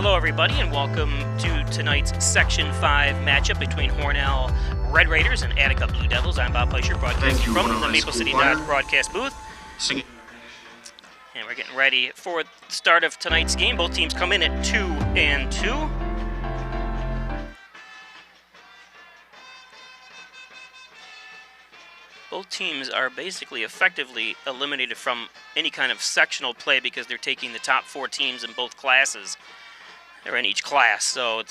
Hello everybody and welcome to tonight's Section 5 matchup between Hornell Red Raiders and Attica Blue Devils. I'm Bob Pleischer, broadcasting from the Maple City Dodge broadcast booth. And we're getting ready for the start of tonight's game. Both teams come in at 2-2. Both teams are basically effectively eliminated from any kind of sectional play because they're taking the top 4 teams in both classes. They're in each class, so and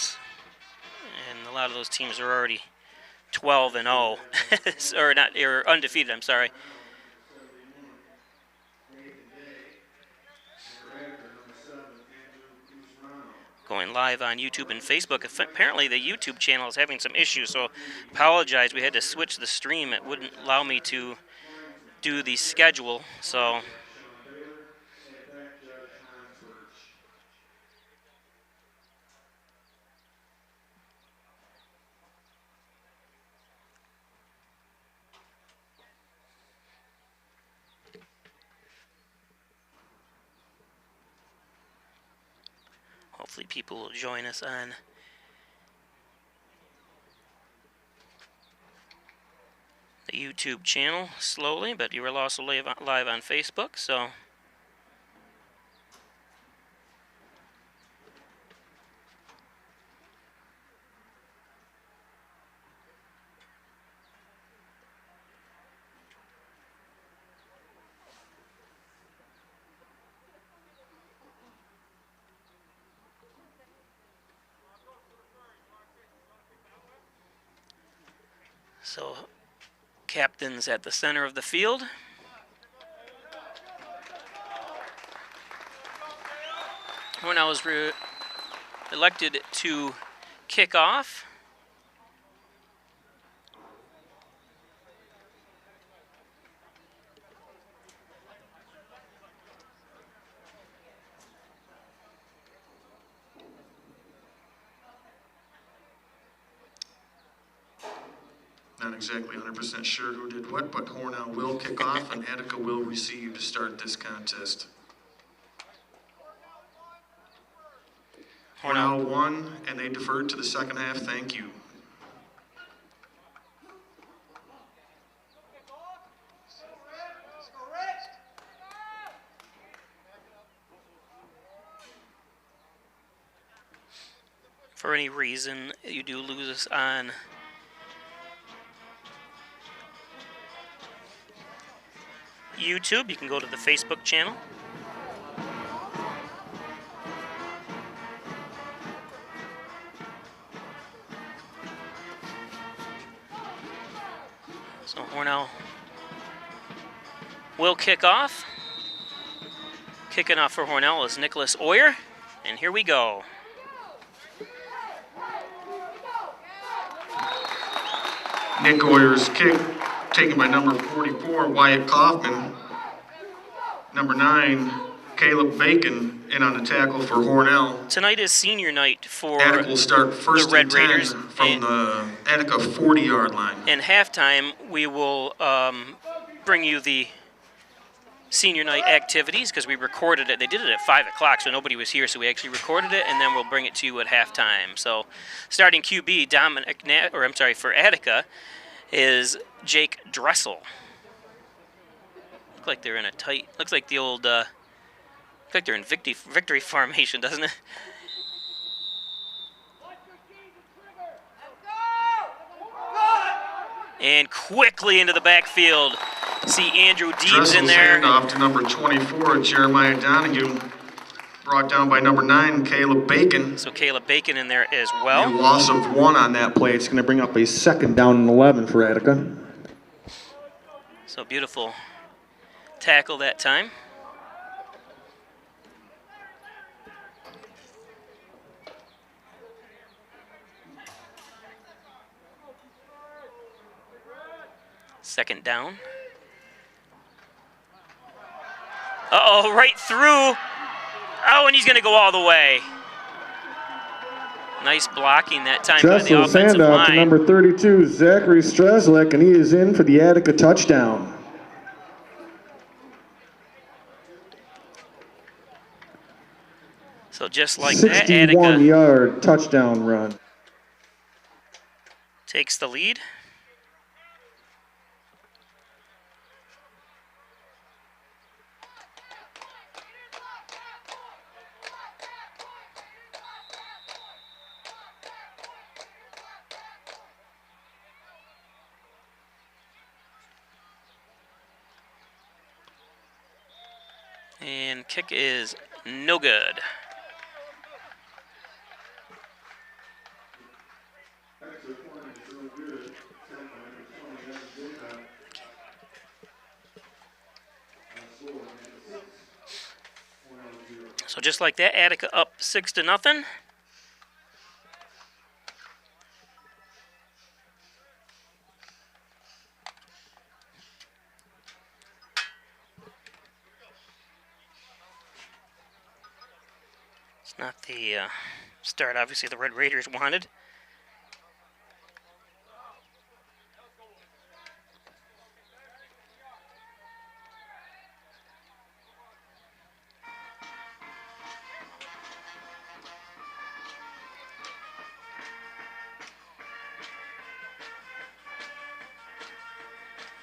a lot of those teams are already 12-0, or undefeated. I'm sorry. Going live on YouTube and Facebook. Apparently, the YouTube channel is having some issues, so apologize. We had to switch the stream. It wouldn't allow me to do the schedule, so. Hopefully people will join us on the YouTube channel slowly, but you are also live on Facebook, so. So, captain's at the center of the field. When I was elected to kick off. Not exactly 100% sure who did what, but Hornell will kick off and Attica will receive to start this contest. Hornell won, and they deferred to the second half. Thank you. For any reason you do lose us on YouTube, you can go to the Facebook channel. So Hornell will kick off. Kicking off for Hornell is Nicholas Oyer, and here we go. Nick Oyer's kick taken by number 44, Wyatt Kaufman. Number 9, Caleb Bacon, in on the tackle for Hornell. Tonight is senior night for Attica will start first the Red and 10 Raiders from the Attica 40-yard line. And halftime, we will bring you the senior night activities because we recorded it. They did it at 5 o'clock, so nobody was here, so we actually recorded it, and then we'll bring it to you at halftime. So starting QB, for Attica, is Jake Dressel. Look like they're in a tight, looks like the old, looks like they're in victory formation, doesn't it? And quickly into the backfield. See Andrew Deebs in there. Off to number 24, Jeremiah Donahue. Brought down by number 9, Caleb Bacon. So Caleb Bacon in there as well. A loss of 1 on that play. It's going to bring up a second down and 11 for Attica. So beautiful tackle that time. Second down. Uh-oh, right through. Oh, and he's going to go all the way. Nice blocking that time by the offensive line. To number 32, Zachary Strzelik, and he is in for the Attica touchdown. So just like that, Attica 61-yard touchdown run. takes the lead. And kick is no good. So just like that, Attica up 6-0. It's not the start, obviously, the Red Raiders wanted.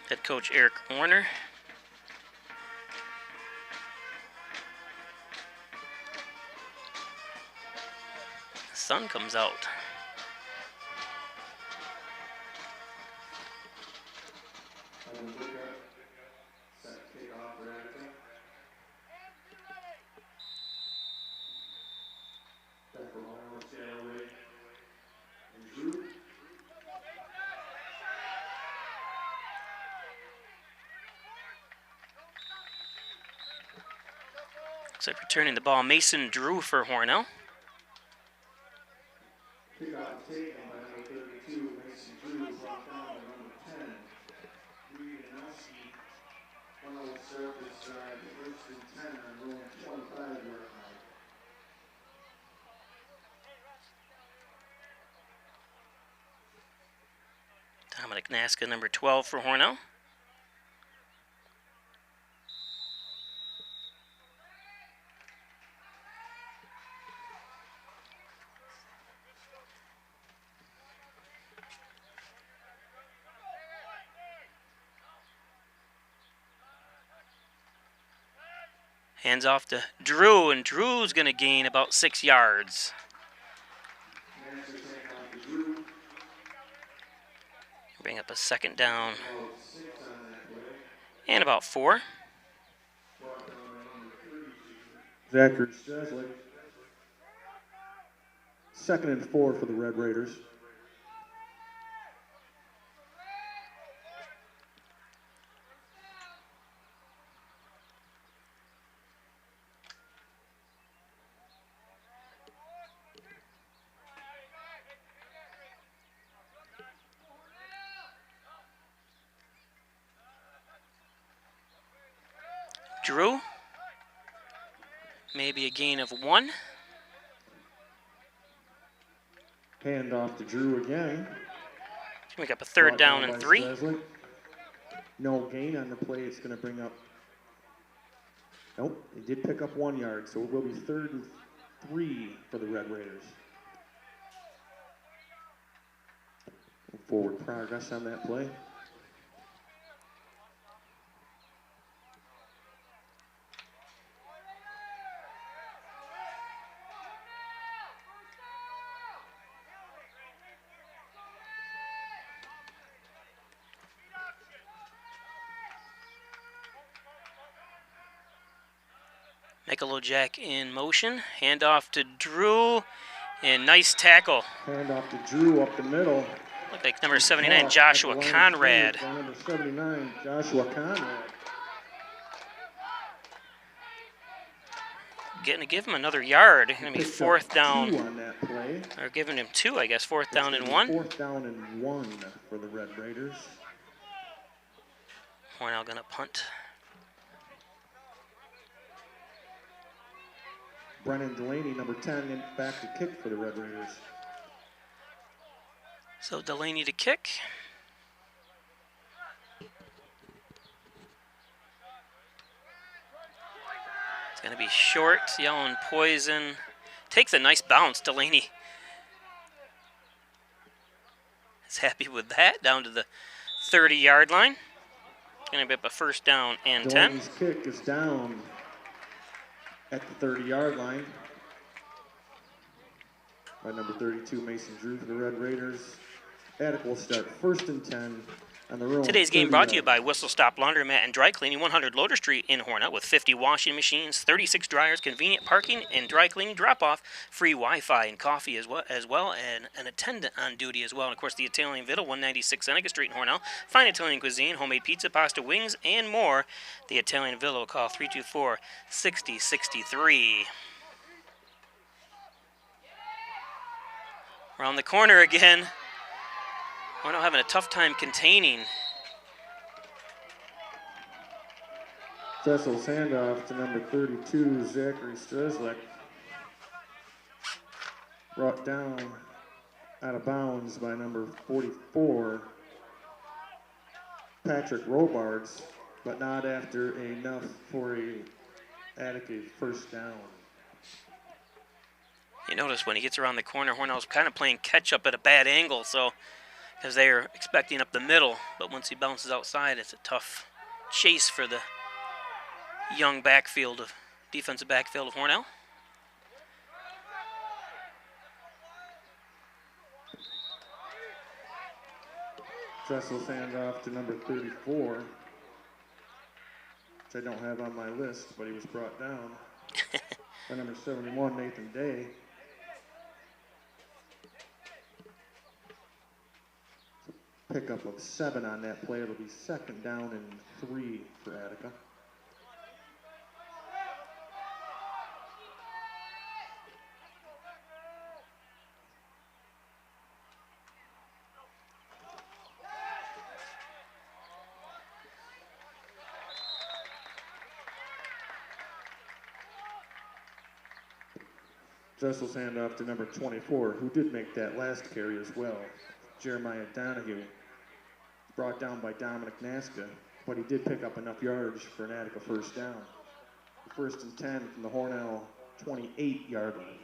Head coach Eric Warner. The sun comes out. Looks like returning the ball, Mason Drew for Hornell. Dominic Naska, number 12 for Hornell. Hands off to Drew, and Drew's going to gain about 6 yards. Bring up a second down. And about 4. Zachary Streslick. 2nd and 4 for the Red Raiders. Drew, maybe a gain of 1. Hand off to Drew again. Make up a 3rd down and 3. Streslick. No gain on the play. It's going to bring up. Nope, it did pick up 1 yard, so it will be 3rd and 3 for the Red Raiders. Forward progress on that play. Michael Jack in motion. Hand off to Drew. And nice tackle. Hand off to Drew up the middle. Looked like number 79, Joshua Conrad. Number 79, Joshua Conrad. Getting to give him another yard. Going to be 4th down. 2 on that play. Or giving him 2, I guess. 4th down and 1. 4th down and 1 for the Red Raiders. Hornell going to punt. Brennan Delaney, number 10, and back to kick for the Red Raiders. So Delaney to kick. It's going to be short, yelling poison. Takes a nice bounce. Delaney is happy with that. Down to the 30-yard line. Going to be up a first down and 10. Delaney's kick is down at the 30-yard line by number 32, Mason Drew for the Red Raiders. Attica will start first and 10 on the road. Today's game brought to you by Whistle Stop Laundromat and Dry Cleaning, 100 Loader Street in Hornell, with 50 washing machines, 36 dryers, convenient parking, and dry cleaning drop-off, free Wi-Fi and coffee as well, and an attendant on duty as well. And, of course, the Italian Vittle, 196 Seneca Street in Hornell. Fine Italian cuisine, homemade pizza, pasta, wings, and more. The Italian Vittle, call 324-6063. Around the corner again. Hornell having a tough time containing. Jessel's handoff to number 32, Zachary Strezlik. Brought down out of bounds by number 44, Patrick Robards, but not after enough for a Attica first down. You notice when he gets around the corner, Hornell's kind of playing catch-up at a bad angle, so because they are expecting up the middle, but once he bounces outside, it's a tough chase for the young defensive backfield of Hornell. Jessel's handoff to number 34, which I don't have on my list, but he was brought down by number 71, Nathan Day. Pickup of 7 on that play. It'll be second down and 3 for Attica. Jessel's handoff to number 24, who did make that last carry as well, Jeremiah Donahue. Brought down by Dominic Nasca, but he did pick up enough yardage for an Attica first down. First and 10 from the Hornell 28-yard line.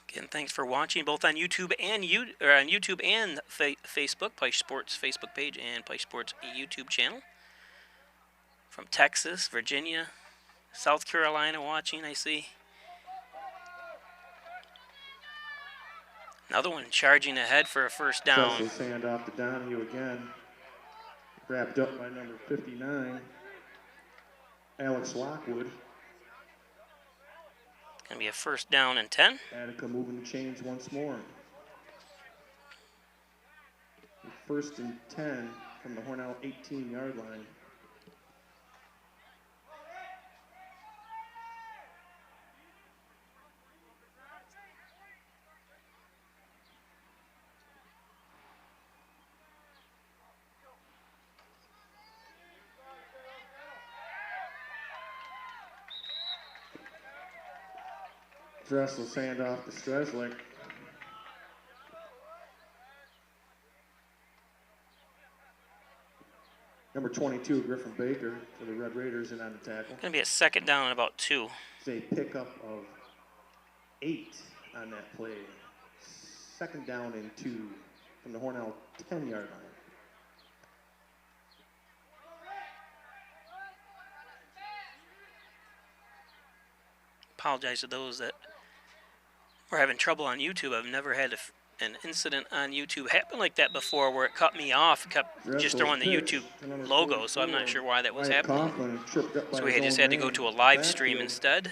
Again, thanks for watching both on YouTube and Facebook, Pike Sports Facebook page and Pike Sports YouTube channel. From Texas, Virginia, South Carolina watching, I see. Another one charging ahead for a first down. Jessel's handoff to Donahue again. Wrapped up by number 59, Alex Lockwood. Going to be a first down and 10. Attica moving the chains once more. First and 10 from the Hornell 18-yard line. Dressel's handoff to Strezlik. Number 22, Griffin Baker for the Red Raiders in on the tackle. Going to be a second down and about 2. It's a pickup of 8 on that play. Second down and 2 from the Hornell 10-yard line. Apologize to those that were having trouble on YouTube. I've never had an incident on YouTube happen like that before where it cut me off. It kept just throwing the YouTube logo, so I'm not sure why that was happening. So we just had to go to a live stream instead,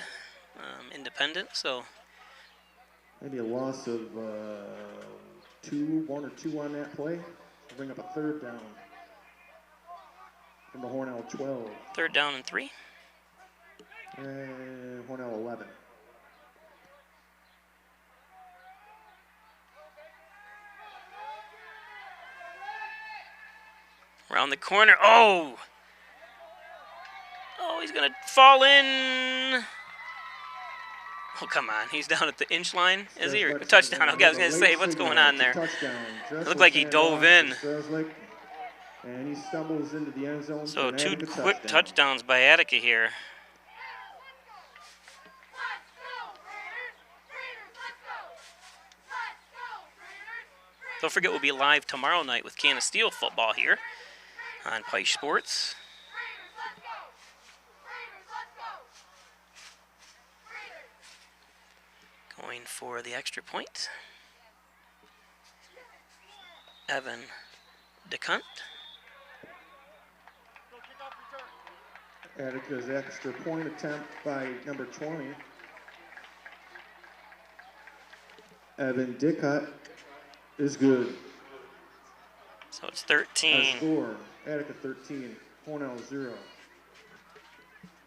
independent. So maybe a loss of 1 or 2 on that play. Bring up a third down from the Hornell 12. Third down and 3. And Hornell 11. Around the corner. Oh, he's going to fall in. Oh, come on. He's down at the inch line. Is he? A touchdown. Okay, I was going to say, what's going on there? It looked like he dove in. And he stumbles into the end zone. So for an 2 Attica quick touchdown. touchdowns by Attica here. Don't forget, we'll be live tomorrow night with Can of Steel football here on Pike Sports. Going for the extra point. Evan DeCunt. Attica's extra point attempt by number 20. Evan Dickut is good. So it's Our 13. score, Attica 13, Hornell 0.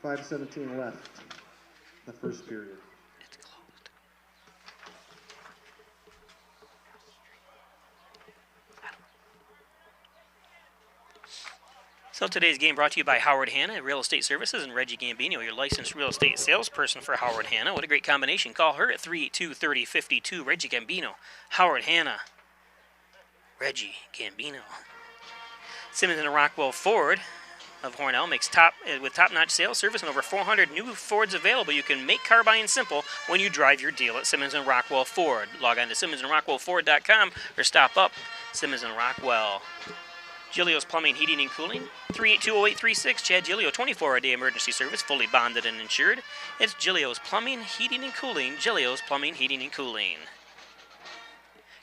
5:17 left in the first period. It's closed. So today's game brought to you by Howard Hanna Real Estate Services and Reggie Gambino, your licensed real estate salesperson for Howard Hanna. What a great combination. Call her at 382-3052. Reggie Gambino, Howard Hanna, Reggie Gambino. Simmons and Rockwell Ford of Hornell makes top-notch sales service and over 400 new Fords available. You can make car buying simple when you drive your deal at Simmons and Rockwell Ford. Log on to SimmonsandRockwellFord.com or stop up Simmons and Rockwell. Gilio's Plumbing, Heating, and Cooling, 382-0836. Chad Gilio, 24-a-day emergency service, fully bonded and insured. It's Gilio's Plumbing, Heating, and Cooling. Gilio's Plumbing, Heating, and Cooling.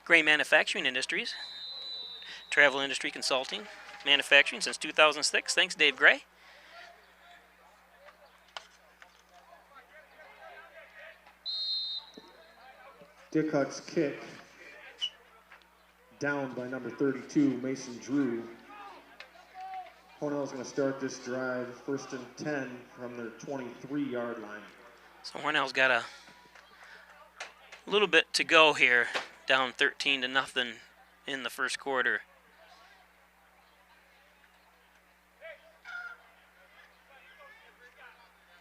Gray Manufacturing Industries, travel industry consulting, manufacturing since 2006. Thanks, Dave Gray. Dickut's kick down by number 32, Mason Drew. Hornell's going to start this drive 1st and 10 from their 23-yard line. So Hornell's got a little bit to go here, down 13-0 in the first quarter.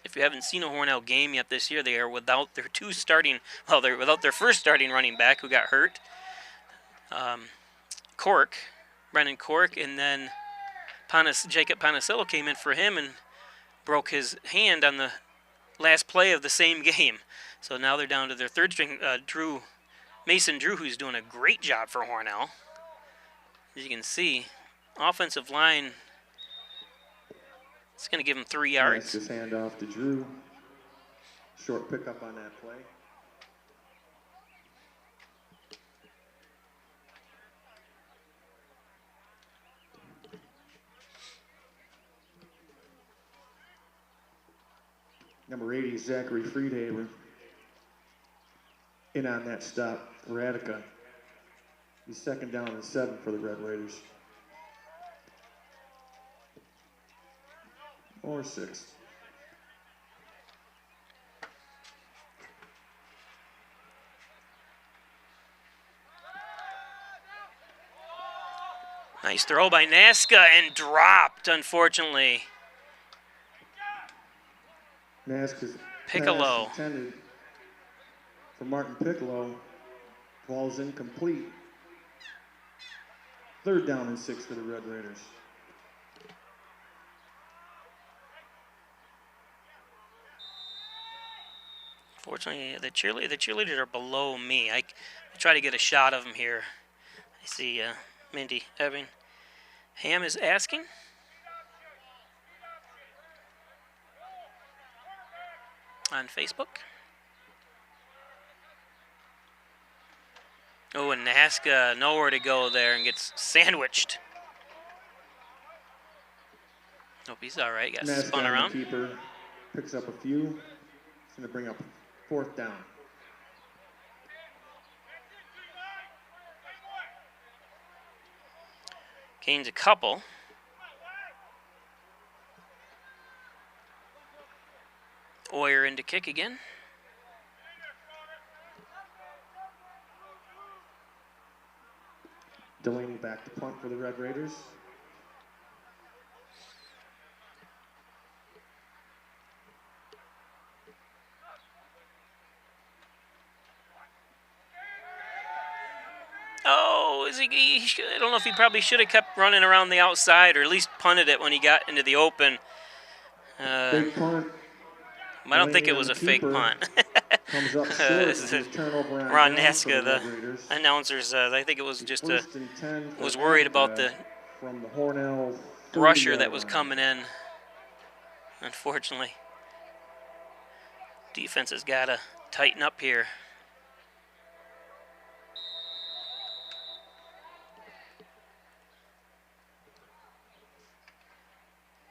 If you haven't seen a Hornell game yet this year, they are without their they're without their first starting running back who got hurt. Brennan Cork, and then Jacob Panicello came in for him and broke his hand on the last play of the same game. So now they're down to their third string, Mason Drew, who's doing a great job for Hornell. As you can see, offensive line, it's going to give him 3 yards. Nice hand off to Drew. Short pickup on that play. Number 80, Zachary Friedhaber, in on that stop for Attica. He's 2nd down and 7 for the Red Raiders. Or 6. Nice throw by Nasca and dropped, unfortunately. Nasca's Piccolo. pass intended for Martin Piccolo. Ball's incomplete. 3rd down and 6 for the Red Raiders. Fortunately, the cheerleaders are below me. I try to get a shot of them here. I see Mindy Evan Ham is asking. On Facebook. Oh, and Nasca nowhere to go there and gets sandwiched. Hope he's all right. Got Nasca, spun around. the keeper, picks up a few. It's going to bring up 4th down. Gains a couple. Oyer into kick again. Delaney back to punt for the Red Raiders. Oh, because I don't know if he probably should have kept running around the outside or at least punted it when he got into the open. Big punt. I don't think it was a fake punt. Comes up short. This is Turnover on Ron downs for Naska, the Red Raiders. announcer, says. I think it was just a. First and 10 for Was worried about Attica the from the Hornell rusher that was 30-yard coming in. Unfortunately, defense has got to tighten up here.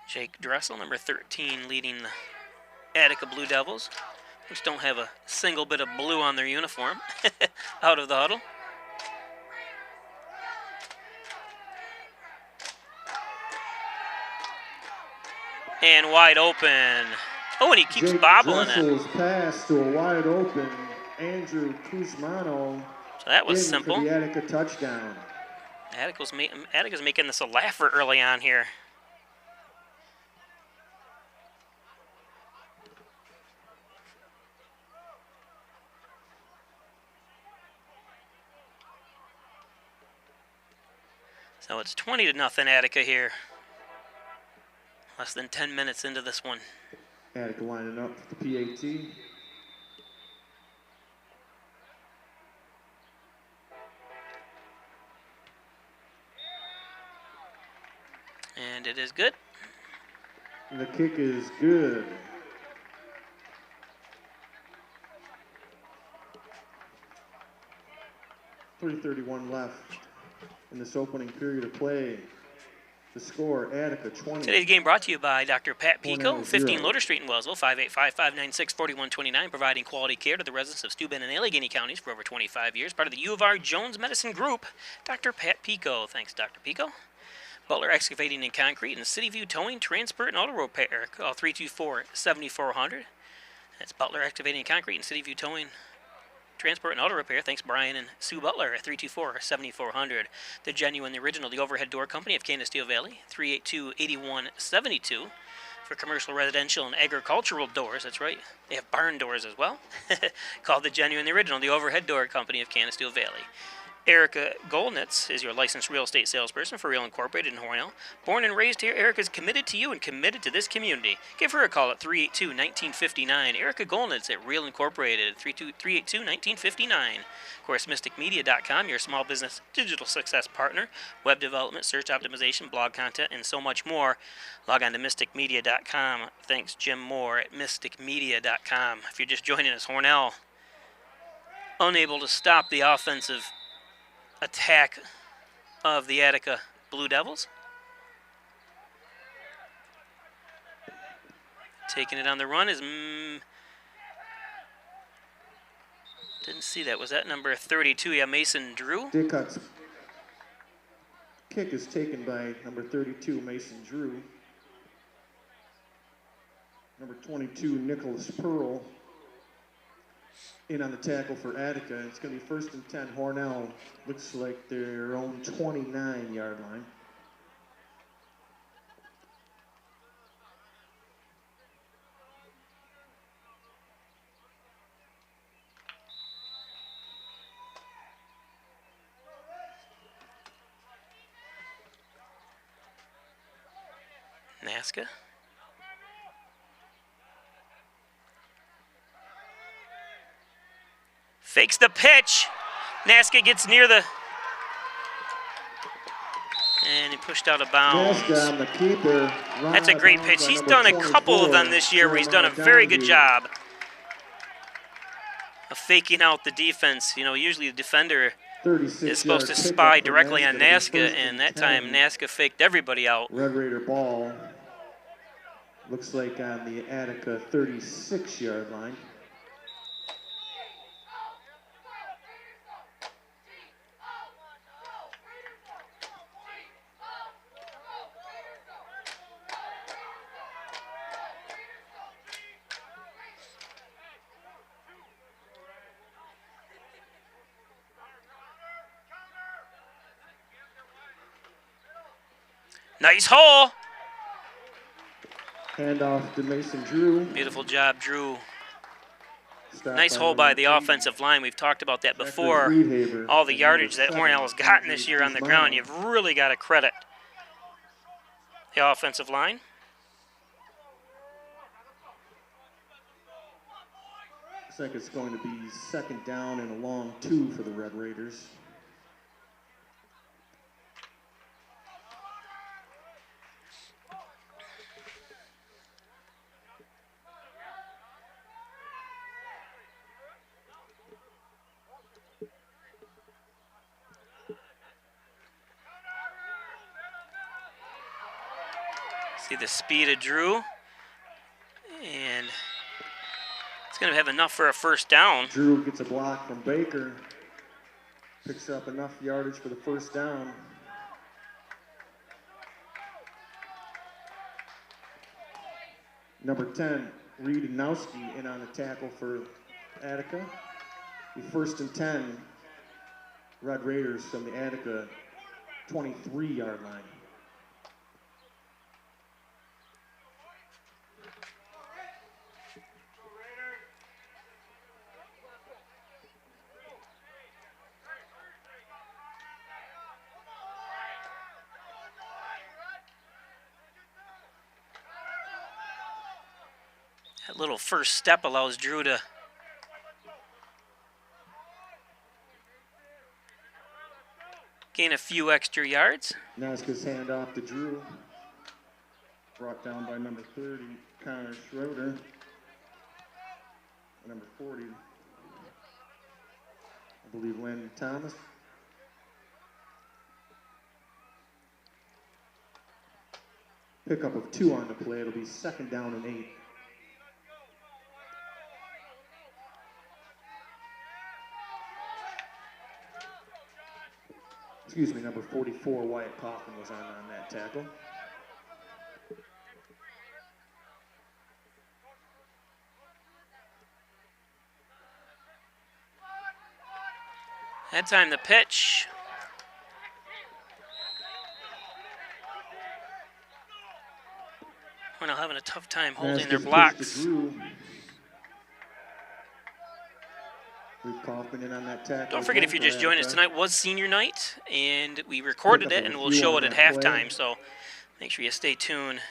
Jake Dressel, number 13, leading the Attica Blue Devils, which don't have a single bit of blue on their uniform, out of the huddle. And wide open. Oh, and he keeps Jake bobbling Dressel's it. pass to a wide open Andrew Kuzmano. So that was in simple. For the Attica touchdown. Attica's making this a laugher early on here. So it's 20-0 Attica here. Less than 10 minutes into this one. Attica lining up for the PAT. And it is good. And the kick is good. .331 left in this opening period of play. The score, Attica 20. Today's game brought to you by Dr. Pat Pico, Hornell 15 0. Loader Street in Wellsville, 585-596-4129, providing quality care to the residents of Steuben and Allegheny counties for over 25 years. Part of the U of R Jones Medicine Group, Dr. Pat Pico. Thanks, Dr. Pico. Butler Excavating and Concrete and City View Towing, Transport, and Auto Repair. Call 324-7400. That's Butler Excavating and Concrete and City View Towing, Transport, and Auto Repair. Thanks, Brian and Sue Butler at 324-7400. The Genuine, the Original, the Overhead Door Company of Canisteo Valley, 382-8172. For commercial, residential, and agricultural doors. That's right. They have barn doors as well. Call the Genuine, the Original, the Overhead Door Company of Canisteo Valley. Erica Golnitz is your licensed real estate salesperson for Real Incorporated in Hornell. Born and raised here, Erica is committed to you and committed to this community. Give her a call at 382-1959. Erica Golnitz at Real Incorporated, 382-1959. Of course, MysticMedia.com, your small business digital success partner. Web development, search optimization, blog content, and so much more. Log on to MysticMedia.com. Thanks, Jim Moore at MysticMedia.com. If you're just joining us, Hornell unable to stop the offensive attack of the Attica Blue Devils. Taking it on the run is... didn't see that. Was that number 32? Yeah, Mason Drew. Dickut's kick is taken by number 32, Mason Drew. Number 22, Nicholas Pearl, in on the tackle for Attica. It's going to be 1st and 10. Hornell looks like their own 29-yard line. Naska. Fakes the pitch. Naska gets near the... and he pushed out of bounds. Naska on the keeper. That's a great pitch. He's done a couple of them this year where he's done a very good job of faking out the defense. You know, usually the defender is supposed to spy directly on Naska, and that time Naska faked everybody out. Red Raider ball. Looks like on the Attica 36-yard line. Nice hole. Handoff to Mason Drew. Beautiful job, Drew. Nice hole by the offensive line. We've talked about that before. All the yardage that Hornell has gotten this year on the ground, you've really got to credit the offensive line. Looks like it's going to be 2nd down and a long 2 for the Red Raiders. See the speed of Drew, and it's going to have enough for a 1st down. Drew gets a block from Baker, picks up enough yardage for the 1st down. Number 10, Reed Nowski in on the tackle for Attica. The 1st and 10, Red Raiders from the Attica 23-yard line. That little first step allows Drew to gain a few extra yards. Nazca's hand off to Drew. Brought down by number 30, Connor Schroeder. Number 40, I believe Landon Thomas. Pickup of 2 on the play. It'll be 2nd down and 8. Excuse me, number 44, Wyatt Kaufman was on that tackle. That time the pitch. Hornell having a tough time holding their blocks. Don't forget, if you just joined us, tonight was senior night, and we recorded it, and we'll show it at halftime, so make sure you stay tuned.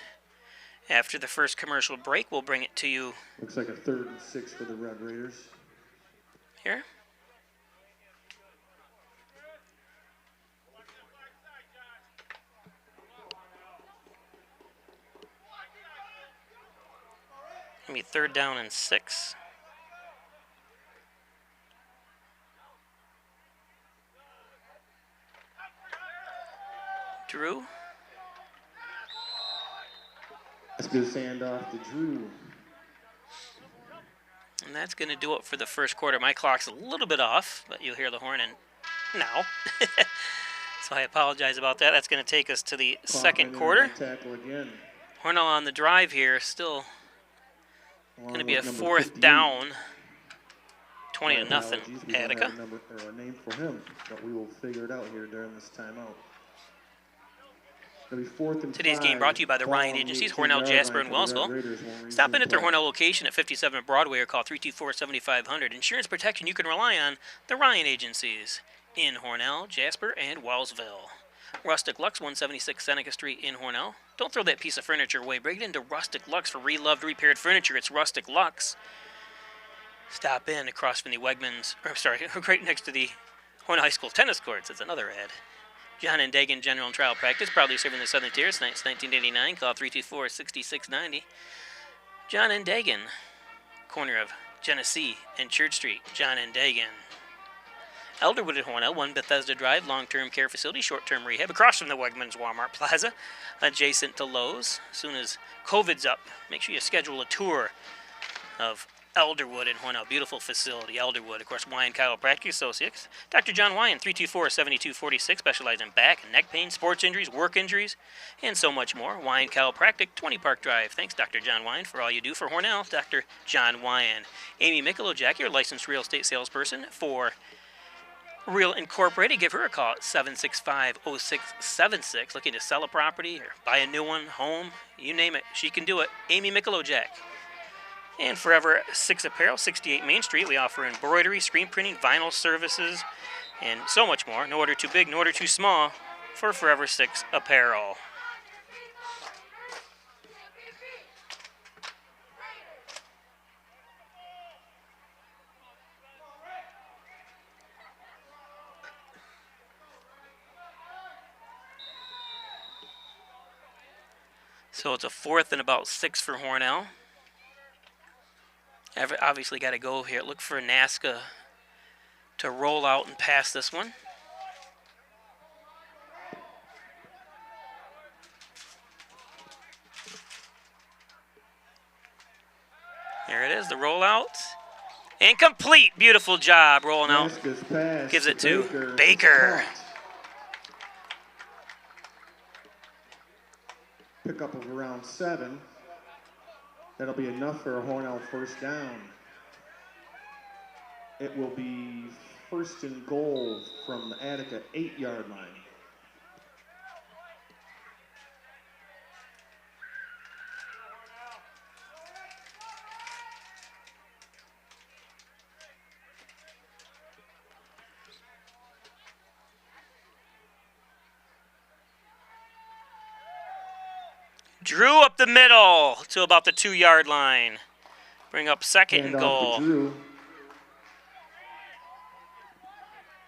After the first commercial break, we'll bring it to you. Looks like a 3rd and 6 for the Red Raiders. Here. Gonna be 3rd down and 6. Drew. That's good handoff to Drew. And that's going to do it for the 1st quarter. My clock's a little bit off, but you'll hear the horn now. So I apologize about that. That's going to take us to the 2nd quarter. Tackle again. Hornell on the drive here, still going to be a 4th down. 20-0, Attica. A name for him, but we will figure it out here during this timeout. Today's game brought to you by the Ryan Agencies, Hornell, Jasper, and Wellsville. Stop in at their Hornell location at 57 Broadway or call 324-7500. Insurance protection you can rely on. The Ryan Agencies in Hornell, Jasper, and Wellsville. Rustic Lux, 176 Seneca Street in Hornell. Don't throw that piece of furniture away. Bring it into Rustic Lux for reloved, repaired furniture. It's Rustic Lux. Stop in across from the Wegmans, right next to the Hornell High School tennis courts. It's another ad. John and Dagan General and Trial Practice, proudly serving the Southern Tier since 1989. Call 324-6690. John and Dagan, corner of Genesee and Church Street. John and Dagan. Elderwood at Hornell, 1 Bethesda Drive, long-term care facility, short-term rehab, across from the Wegmans Walmart Plaza, adjacent to Lowe's. As soon as COVID's up, make sure you schedule a tour of Elderwood in Hornell. Beautiful facility, Elderwood. Of course, Wyan Chiropractic Associates. Dr. John Wyan, 324-7246, specialized in back and neck pain, sports injuries, work injuries, and so much more. Wyan Chiropractic, 20 Park Drive. Thanks, Dr. John Wyan, for all you do for Hornell. Dr. John Wyan. Amy Mikulojak, your licensed real estate salesperson for Real Incorporated. Give her a call at 765-0676. Looking to sell a property or buy a new one, home, you name it. She can do it. Amy Mikulojak. And Forever 6 Apparel, 68 Main Street. We offer embroidery, screen printing, vinyl services, and so much more. No order too big, no order too small for Forever 6 Apparel. So it's a 4th and about 6 for Hornell. Obviously got to go here. Look for Nasca to roll out and pass this one. There it is, the rollout. And complete. Beautiful job rolling out. Gives it to Baker. Pickup of around 7. That'll be enough for a Hornell first down. It will be 1st and goal from the Attica 8-yard line. Drew up the middle to about the 2-yard line. Bring up 2nd and goal. Drew.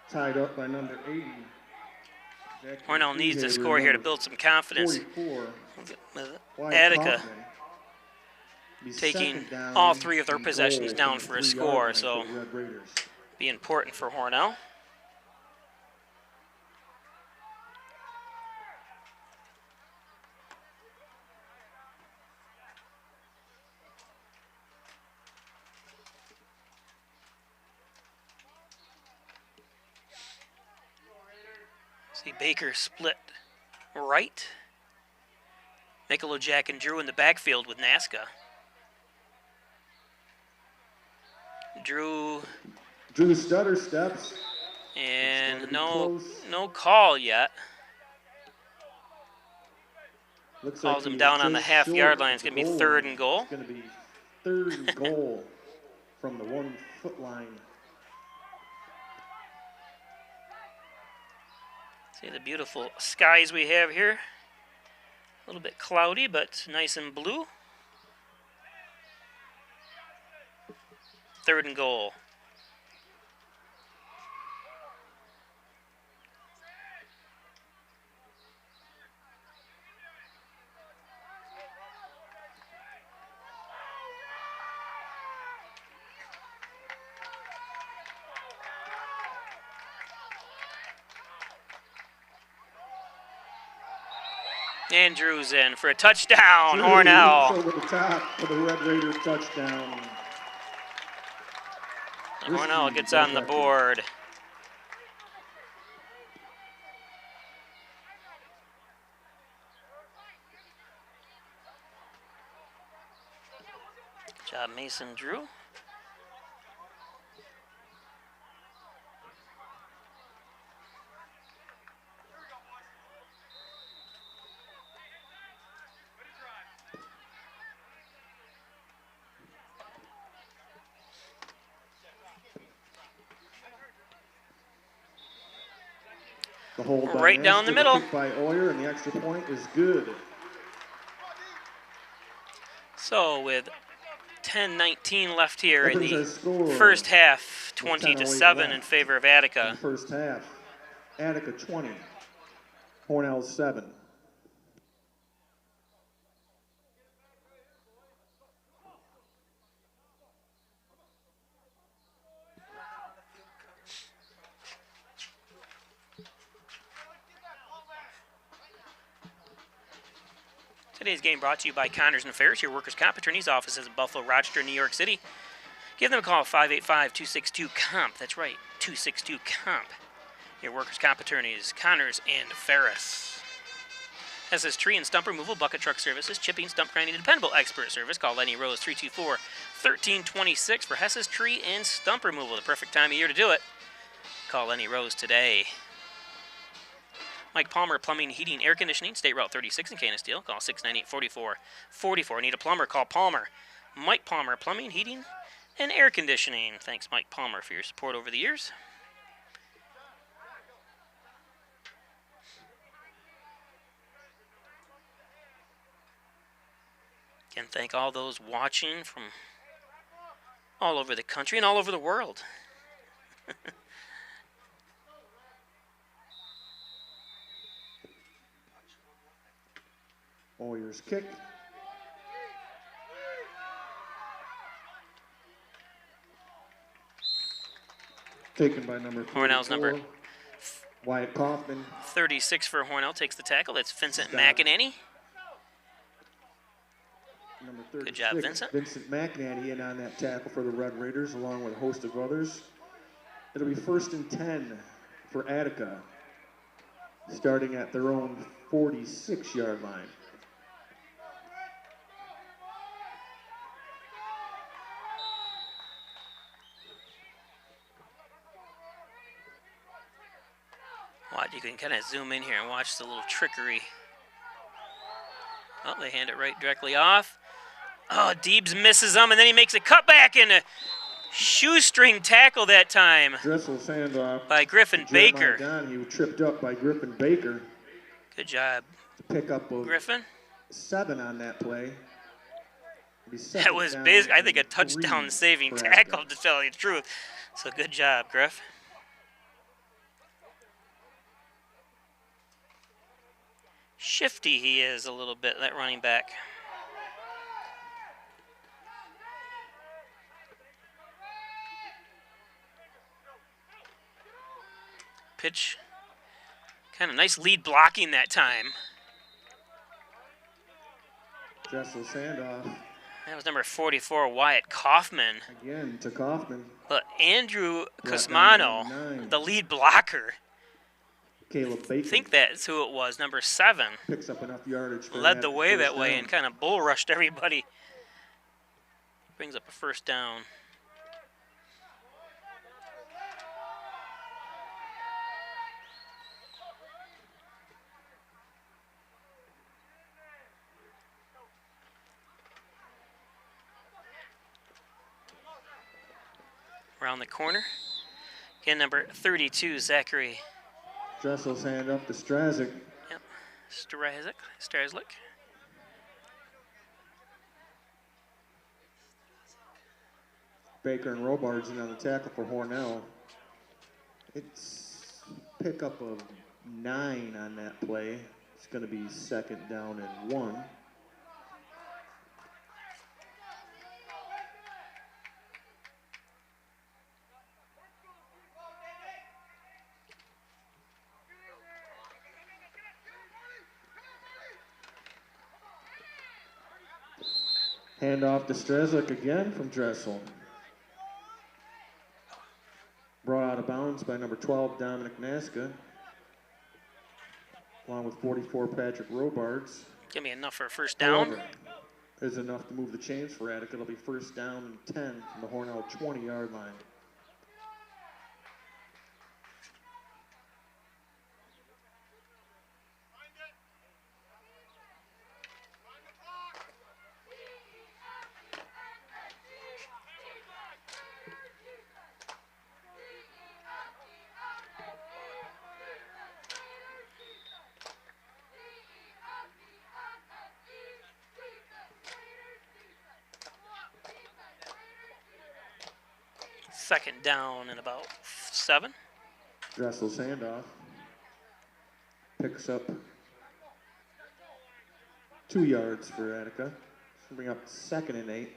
Tied up by number 80. Hornell needs to score here to build some confidence. 44. Attica taking all 3 of their possessions down for a score, so be important for Hornell. See Baker split right. Michelob Jack and Drew in the backfield with Nasca. Drew stutter steps. And no call yet. Calls him down on the half-yard line. It's going to be 3rd and goal. It's going to be 3rd and goal from the 1-foot line. See the beautiful skies we have here. A little bit cloudy, but nice and blue. 3rd and goal. Andrews in for a touchdown, Hornell. Over the top for the Red Raiders touchdown. Hornell gets on the board. Good job, Mason Drew. The hold by right down the middle. Kick by Oyer, and the extra point is good. So with 10:19 left here in the score. first half, 20-7 in favor of Attica. First half, Attica 20, Hornell 7. Today's game brought to you by Connors and Ferris, your workers' comp attorney's offices in Buffalo, Rochester, New York City. Give them a call, 585-262-COMP. That's right, 262-COMP. Your workers' comp attorneys, Connors and Ferris. SS Tree and Stump Removal, Bucket Truck Services, Chipping, Stump Grinding, and Dependable Expert Service. Call Lenny Rose, 324-1326 for Hess's Tree and Stump Removal. The perfect time of year to do it. Call Lenny Rose today. Mike Palmer, Plumbing, Heating, Air Conditioning, State Route 36 in Canisteel. Call 698-4444. Need a plumber? Call Palmer. Mike Palmer Plumbing, Heating, and Air Conditioning. Thanks, Mike Palmer, for your support over the years. Again, thank all those watching from all over the country and all over the world. Warriors kick. Taken by number 44, Hornell's number Wyatt Kaufman. 36 for Hornell takes the tackle. That's Vincent Stop. McEnany. Number Good job, 36, Vincent. Vincent McEnany in on that tackle for the Red Raiders, along with a host of others. It'll be 1st and 10 for Attica, starting at their own 46-yard line. Watch, you can kind of zoom in here and watch the little trickery. Oh, they hand it right directly off. Oh, Deebs misses them, and then he makes a cutback and a shoestring tackle that time Dressel's handoff by Griffin Jeremiah Baker. Donahue, tripped up by Griffin Baker. Good job, To pick up of Griffin. 7 on that play. That was I think a touchdown-saving tackle, to tell you the truth. So good job, Griff. Shifty he is a little bit, that running back. Pitch. Kind of nice lead blocking that time. Dressel's handoff That was number 44, Wyatt Kaufman. again to Kaufman. But Andrew Brought down to Cosmano, number 9. the lead blocker, Caleb I Baker think that's who it was, number 7. picks up enough yardage for Led that the way first that way down. and kind of bull rushed everybody. Brings up a first down. Around the corner. Again, number 32, Zachary. Dressel's hand up to Strazik. Yep. Strazlik. Baker and Robards in on the tackle for Hornell. It's pickup of 9 on that play. It's going to be 2nd down and 1. Hand off to Strezlik again from Dressel. Brought out of bounds by number 12, Dominic Naska, along with 44, Patrick Robards. Give me enough for a first down. However, is enough to move the chains for Attica. It'll be 1st down and 10 from the Hornell 20-yard line. Second down and about 7. Dressel's handoff. Picks up 2 yards for Attica. Bring up 2nd and 8.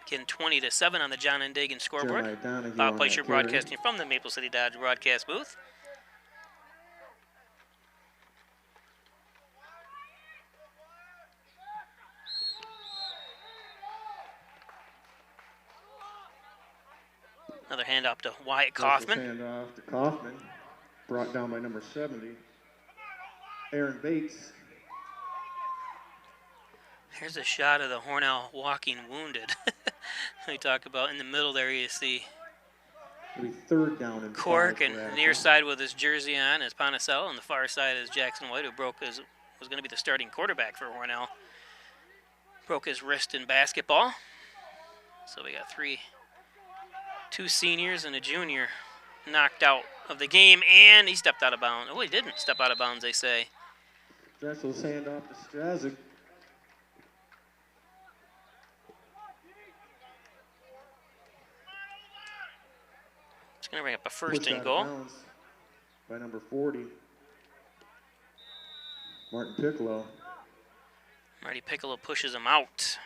Getting 20-7 on the John and Dagan scoreboard. Jeremiah Donahue Bob on Placer that carry. broadcasting from the Maple City Dodge broadcast booth. Another handoff to Wyatt Kaufman. Handoff to Kaufman. Brought down by number 70. Aaron Bates. Here's a shot of the Hornell walking wounded. We talk about in the middle there you see It'll be 3rd down and 5 Cork, for and Attica. near side with his jersey on is Ponacel, and the far side is Jackson White, who was going to be the starting quarterback for Hornell. Broke his wrist in basketball. So we got two seniors and a junior knocked out of the game, and he stepped out of bounds. Oh, he didn't step out of bounds, they say. Dressel's hand off to Strazik. It's going to bring up a first Pushed and out of goal. bounds by number 40, Martin Piccolo. Marty Piccolo pushes him out.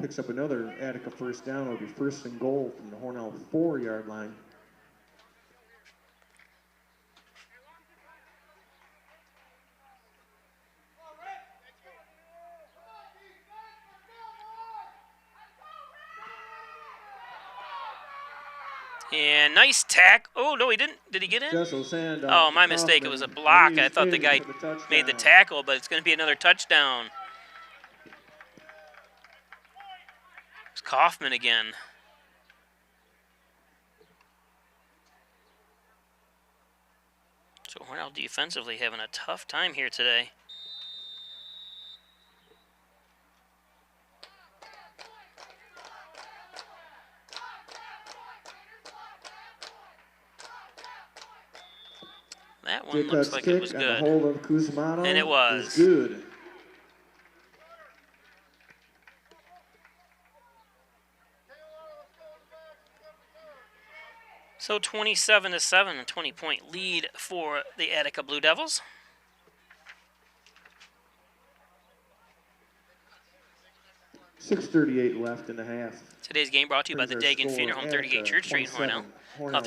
Picks up another Attica first down. It'll be first and goal from the Hornell 4-yard line. And nice tack. Oh, no, he didn't. Did he get in? Jessel's hand off Oh, to my mistake. It Kaufman. was a block. I He's thought the in guy for the made the touchdown. tackle, but it's going to be another touchdown. It's Kaufman again. So Hornell defensively having a tough time here today. That one looks like it was kick good. and the hold of Kuzmano And it was. is good. So 27-7, a 20-point lead for the Attica Blue Devils. .6:38 left in the half. Today's game brought to you by the Brings our Dagan score Funeral Home, Attica 38 Church Street in Hornell. 27, Call Hornell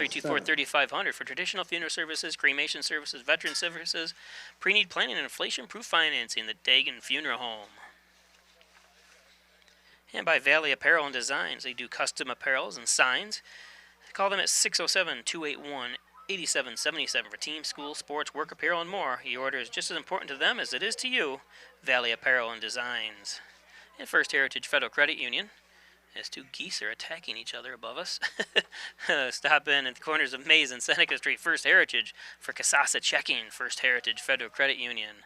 324-3500 for traditional funeral services, cremation services, veteran services, pre-need planning, and inflation-proof financing. The Dagan Funeral Home. And by Valley Apparel and Designs. They do custom apparels and signs. Call them at 607-281-8777 for team, school, sports, work apparel, and more. Your order is just as important to them as it is to you. Valley Apparel and Designs. And First Heritage Federal Credit Union. As two geese are attacking each other above us. Stop in at the corners of Mays and Seneca Street, First Heritage, for Casasa Checking, First Heritage Federal Credit Union.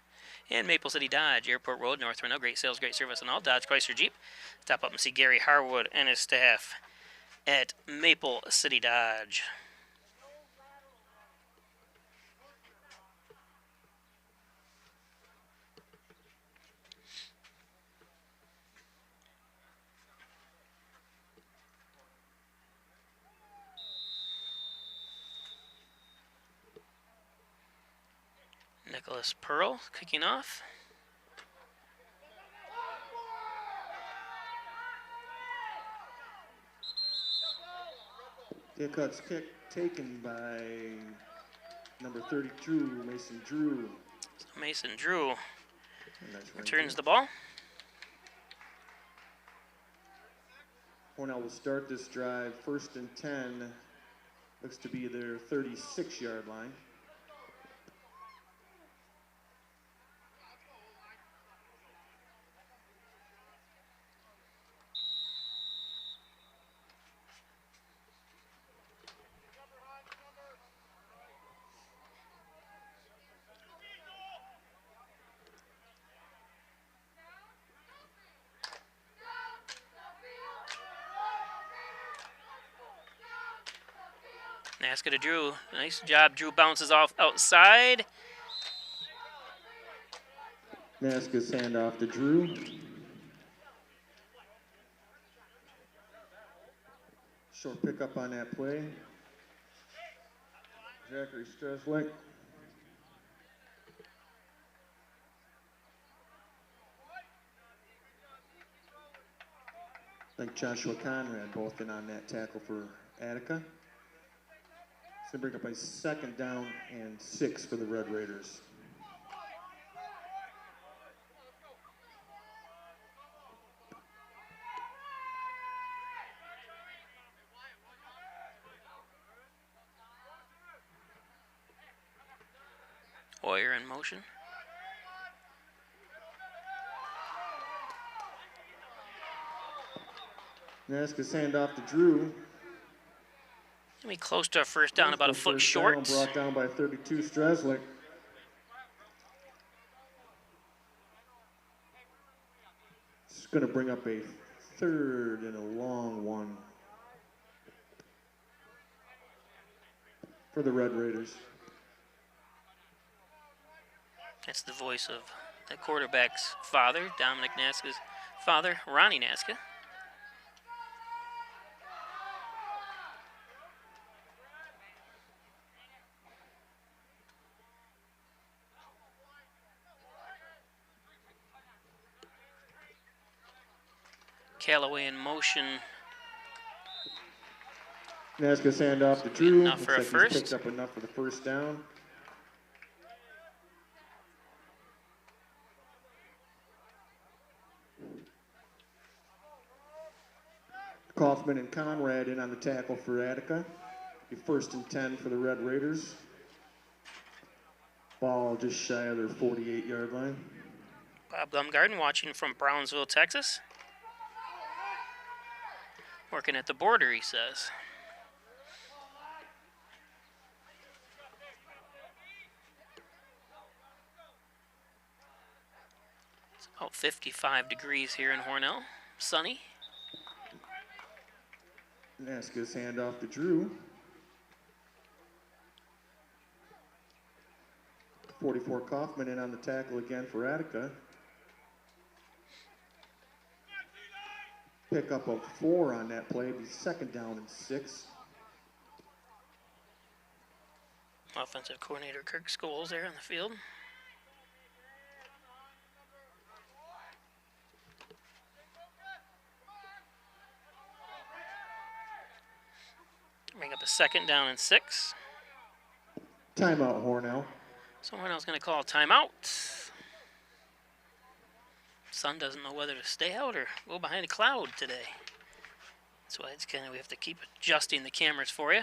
And Maple City Dodge, Airport Road, North Reno. Great sales, great service on all Dodge, Chrysler, Jeep. Stop up and see Gary Harwood and his staff at Maple City Dodge. Nicholas Pearl kicking off. Dickut's kick taken by number 32, Mason Drew. Mason Drew Nice returns the ball. Hornell will start this drive first and 10. Looks to be their 36-yard line. Naska to Drew. Nice job. Drew bounces off outside. Naska's handoff to Drew. Short pickup on that play. Zachary Streslick. I think Joshua Conrad both in on that tackle for Attica. It's going to bring up a second down and 6 for the Red Raiders. Hoyer in motion. Naska's handoff to Drew. Gonna be close to a first down, about a foot First short. down, brought down by 32, Streslick. It's going to bring up a 3rd and a long one for the Red Raiders. That's the voice of the quarterback's father, Dominic Naska's father, Ronnie Naska. Callaway in motion. Naska's handoff to Drew. Enough for a Looks like first. he's picked up enough for the first down. Kaufman and Conrad in on the tackle for Attica. Be 1st and 10 for the Red Raiders. Ball just shy of their 48-yard line. Bob Gumgarden watching from Brownsville, Texas. Working at the border, he says. It's about 55 degrees here in Hornell. Sunny. Naska's handoff to Drew. 44 Kaufman in on the tackle again for Attica. Pick up of 4 on that play. Be 2nd down and 6. Offensive coordinator Kirk Scholes there on the field. Bring up a 2nd down and 6. Timeout, Hornell. So Hornell's going to call a timeout. Sun doesn't know whether to stay out or go behind a cloud today. That's why it's we have to keep adjusting the cameras for you.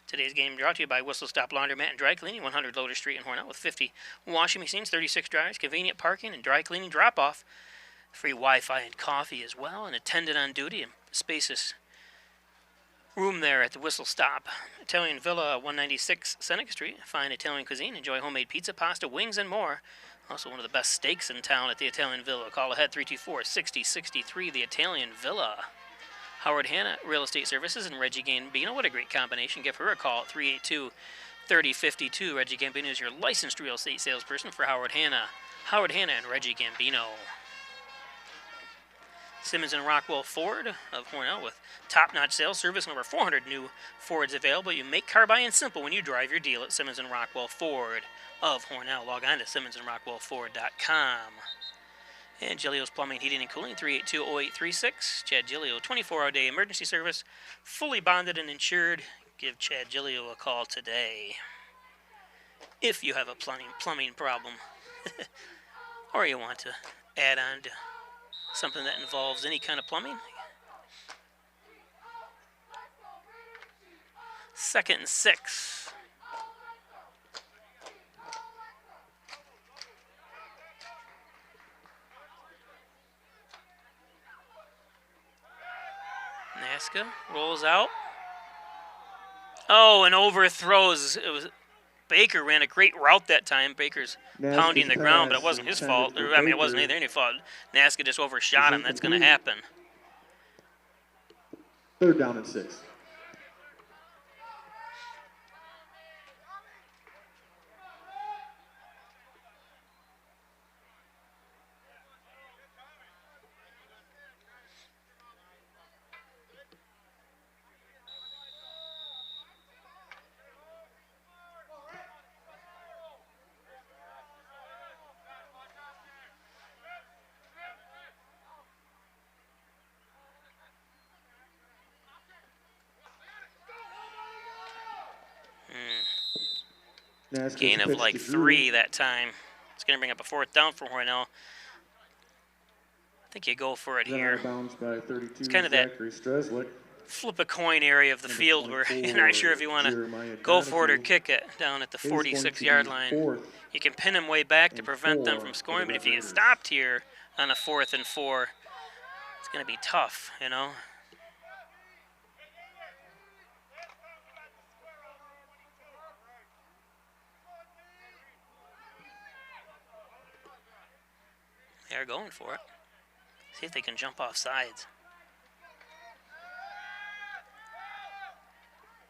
Today's game brought to you by Whistle Stop Laundromat and Dry Cleaning, 100 Loader Street in Hornell, with 50 washing machines, 36 dryers, convenient parking, and dry cleaning drop-off. Free Wi-Fi and coffee as well, and attendant on duty and spacious room there at the Whistle Stop. Italian Villa, 196 Seneca Street. Fine Italian cuisine. Enjoy homemade pizza, pasta, wings, and more. Also one of the best steaks in town at the Italian Villa. Call ahead 324-6063, the Italian Villa. Howard Hanna Real Estate Services and Reggie Gambino. What a great combination. Give her a call at 382-3052. Reggie Gambino is your licensed real estate salesperson for Howard Hanna. Howard Hanna and Reggie Gambino. Simmons and Rockwell Ford of Hornell with top-notch sales service and over 400 new Fords available. You make car buying simple when you drive your deal at Simmons and Rockwell Ford of Hornell. Log on to simmonsandrockwellford.com. And Gilio's Plumbing, Heating, and Cooling, 382-0836. Chad Gilio, 24-hour-day emergency service, fully bonded and insured. Give Chad Gilio a call today if you have a plumbing problem or you want to add on to something that involves any kind of plumbing. 2nd and 6. Naska rolls out. Oh, and overthrows. It was Baker ran a great route that time. Baker's pounding the ground, but it wasn't his fault. I mean, it wasn't any fault. Naska just overshot him. That's going to happen. 3rd down and 6. Gain of like 3 that time. It's going to bring up a 4th down for Hornell. I think you go for it here. It's kind of that flip a coin area of the field where you're not sure if you want to go for it or kick it down at the 46-yard line. You can pin them way back to prevent them from scoring, but if you get stopped here on a 4th and 4, it's going to be tough, you know. They are going for it. See if they can jump off sides.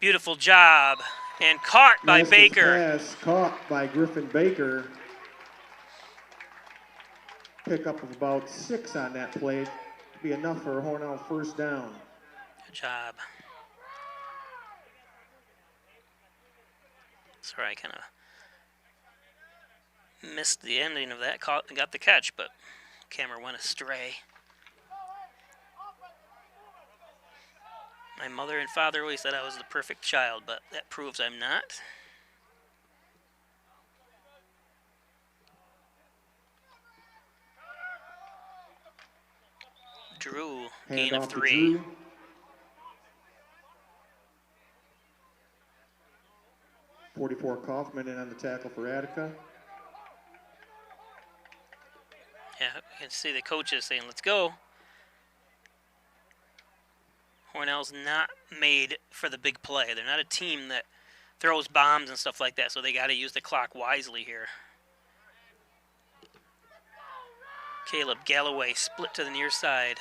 Beautiful job. And caught by Nice Baker. Pass caught by Griffin Baker. Pickup of about 6 on that play. Be enough for a Hornell first down. Good job. Sorry, I kind of missed the ending of that. Got the catch, but camera went astray. My mother and father always said I was the perfect child, but that proves I'm not. Drew, gain of 3. 44 Kaufman in on the tackle for Attica. Yeah, you can see the coaches saying, let's go. Hornell's not made for the big play. They're not a team that throws bombs and stuff like that, so they got to use the clock wisely here. Caleb Galloway split to the near side.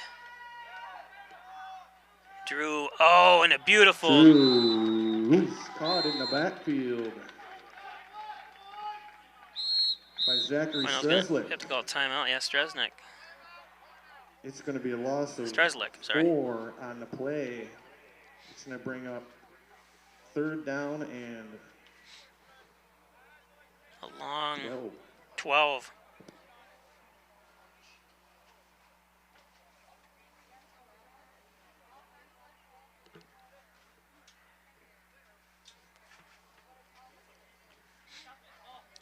Drew, oh, and a beautiful... Drew caught in the backfield by Zachary Streslick. Have to call a timeout. Yeah, Stresnick. It's going to be a loss of Streslick, sorry. 4 on the play. It's going to bring up 3rd down and a long 12.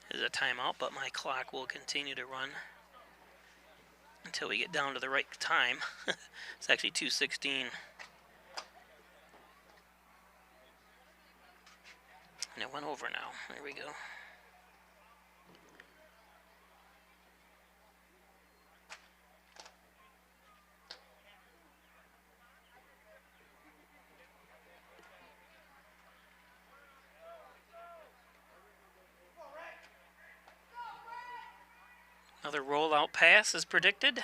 Is a timeout, but my clock will continue to run until we get down to the right time. It's actually 2:16. And it went over now. There we go. Another rollout pass is predicted.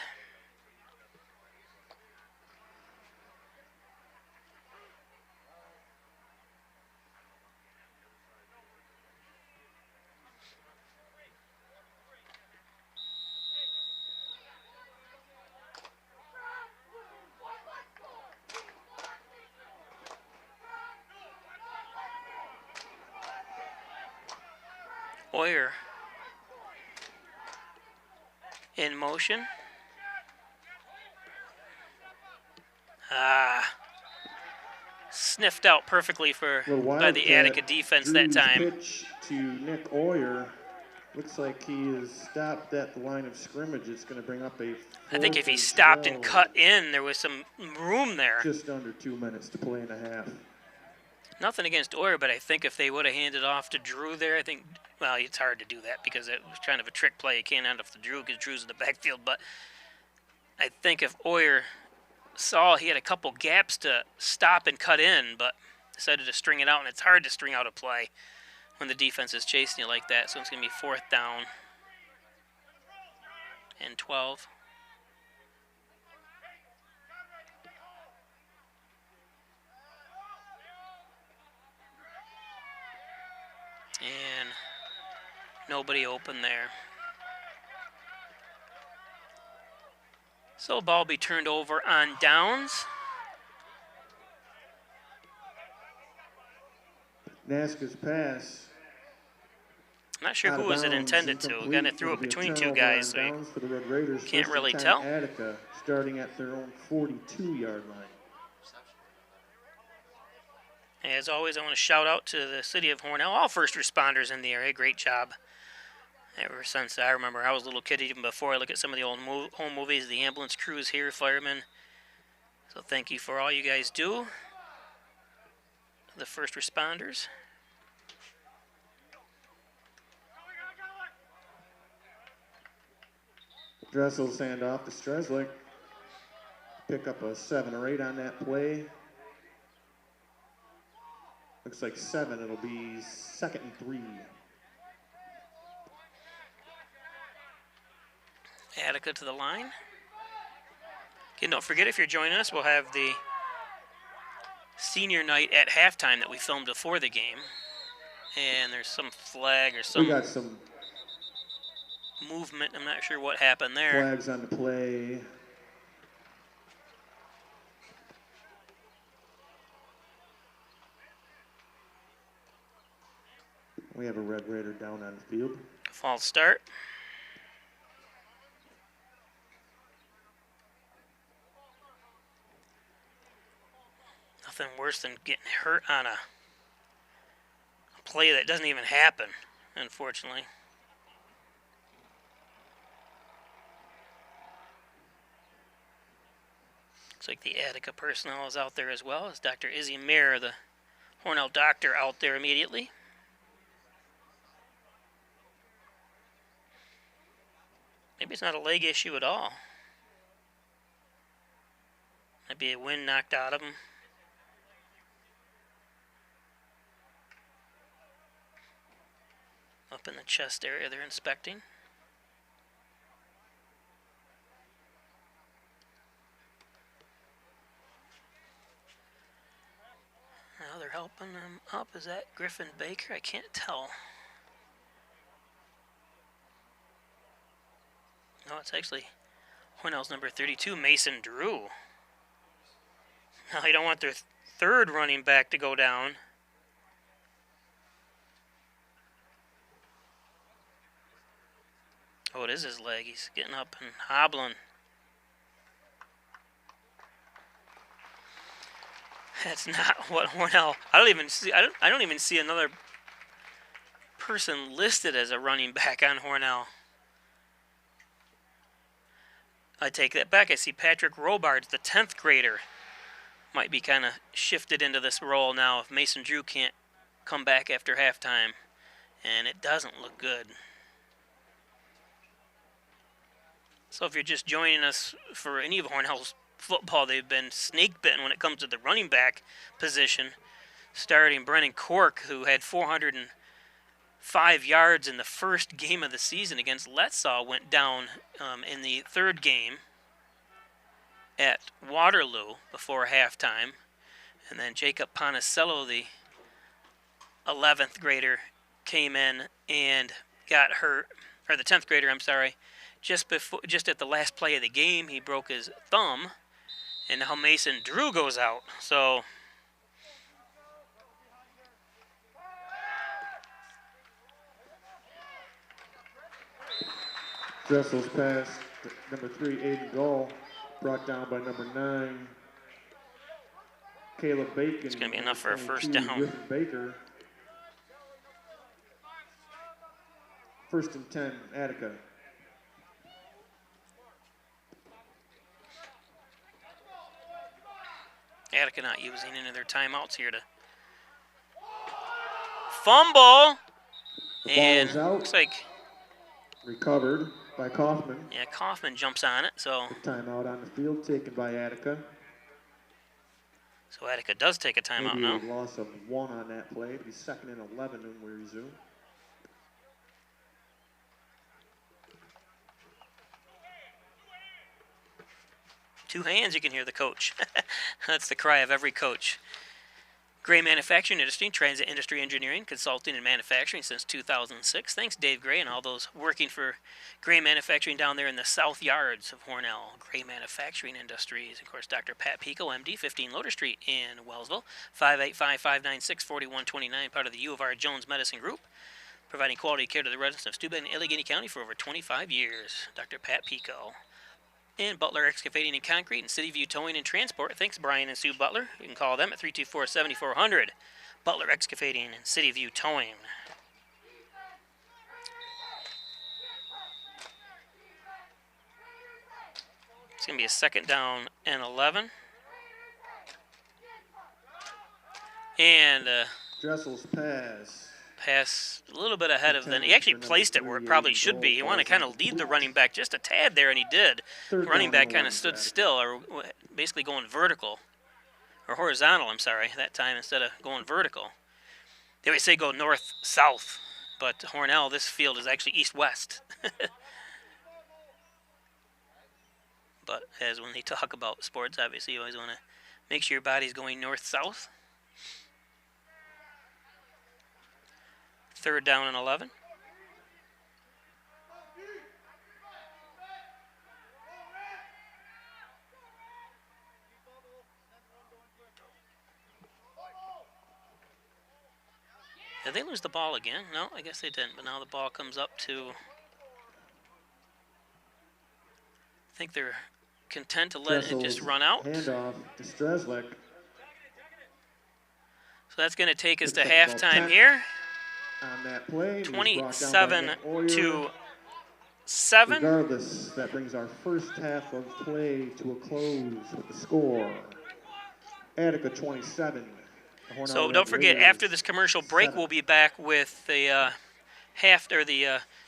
Oyer in motion. Sniffed out perfectly by the Attica defense that time. Pitch to Nick Oyer. Looks like he is stopped at the line of scrimmage. It's going to bring up a I think if he stopped and cut in, there was some room there. Just under 2 minutes to play and a half. Nothing against Oyer, but I think if they would have handed off to Drew there, I think, well, it's hard to do that because it was kind of a trick play. You can't hand off to Drew because Drew's in the backfield. But I think if Oyer saw he had a couple gaps to stop and cut in, but decided to string it out, and it's hard to string out a play when the defense is chasing you like that. So it's going to be 4th down and 12. And nobody open there. So ball be turned over on downs. Nasca's pass. I'm not sure who was it intended to. Again, it threw it between two guys, so you can't really tell. Attica starting at their own 42-yard line. As always, I want to shout out to the city of Hornell, all first responders in the area. Great job. Ever since I remember I was a little kid, even before I look at some of the old home movies, the ambulance crews here, firemen. So thank you for all you guys do. The first responders. Dressel's hand off to Streslick. Pick up a 7 or 8 on that play. Looks like 7. It'll be 2nd and 3. Attica to the line. Again, don't forget, if you're joining us, we'll have the senior night at halftime that we filmed before the game. And there's some flag or We some got some movement. I'm not sure what happened there. flags on the play. We have a Red Raider down on the field. False start. Nothing worse than getting hurt on a play that doesn't even happen, unfortunately. Looks like the Attica personnel is out there as well. Is Dr. Izzy Mayer, the Hornell doctor, out there immediately. Maybe it's not a leg issue at all. Might be a wind knocked out of him. Up in the chest area they're inspecting. Now they're helping him up. Is that Griffin Baker? I can't tell. No, it's actually Hornell's number 32, Mason Drew. Now they don't want their third running back to go down. Oh, it is his leg. He's getting up and hobbling. That's not what Hornell. I don't even see another person listed as a running back on Hornell. I take that back. I see Patrick Robards, the 10th grader, might be kind of shifted into this role now if Mason Drew can't come back after halftime. And it doesn't look good. So if you're just joining us for any of Hornell's football, they've been snake bitten when it comes to the running back position. Starting Brennan Cork, who had 405 yards in the first game of the season against Letsaw, went down in the third game at Waterloo before halftime. And then Jacob Ponicello, the 11th grader, came in and got hurt, or the 10th grader, I'm sorry. Just at the last play of the game, he broke his thumb, and now Mason Drew goes out. So Dressel's pass, number 3, Aiden Gall, brought down by number 9, Caleb Bacon. It's going to be enough for a first down. Griffin Baker. 1st and 10, Attica. Attica not using any of their timeouts here to fumble. And Ball is out. looks like, Recovered by Kaufman. yeah, Kaufman jumps on it. So Timeout on the field taken by Attica. Attica does take a timeout now. Maybe a loss of 1 on that play. It'll be 2nd and 11 when we resume. Two hands, you can hear the coach. That's the cry of every coach. Gray Manufacturing Industry, Transit Industry Engineering, Consulting and Manufacturing since 2006. Thanks, Dave Gray, and all those working for Gray Manufacturing down there in the South Yards of Hornell. Gray Manufacturing Industries. Of course, Dr. Pat Pico, MD, 15 Loader Street in Wellsville. 585-596-4129, part of the U of R Jones Medicine Group. Providing quality care to the residents of Steuben and Allegheny County for over 25 years. Dr. Pat Pico. And Butler Excavating and Concrete and City View Towing and Transport. Thanks, Brian and Sue Butler. You can call them at 324-7400. Butler Excavating and City View Towing. It's going to be a 2nd down and 11. And Dressel's pass. pass a little bit ahead of them. He actually placed it where it probably should be. You want to kind of lead the running back just a tad there, and he did. The running back kind of stood still, or basically going vertical, or horizontal, I'm sorry, that time instead of going vertical. They always say go north-south, but Hornell, this field is actually east-west. but as when they talk about sports, obviously you always want to make sure your body's going north-south. 3rd down and 11. Did they lose the ball again? No, I guess they didn't, but now the ball comes up to... I think they're content to let it just run out. Handoff to Strzelik. So that's going to take us to halftime here. On that play, 27-7. Regardless, that brings our first half of play to a close with the score. Attica 27. So don't forget, after this commercial break, 7. We'll be back with the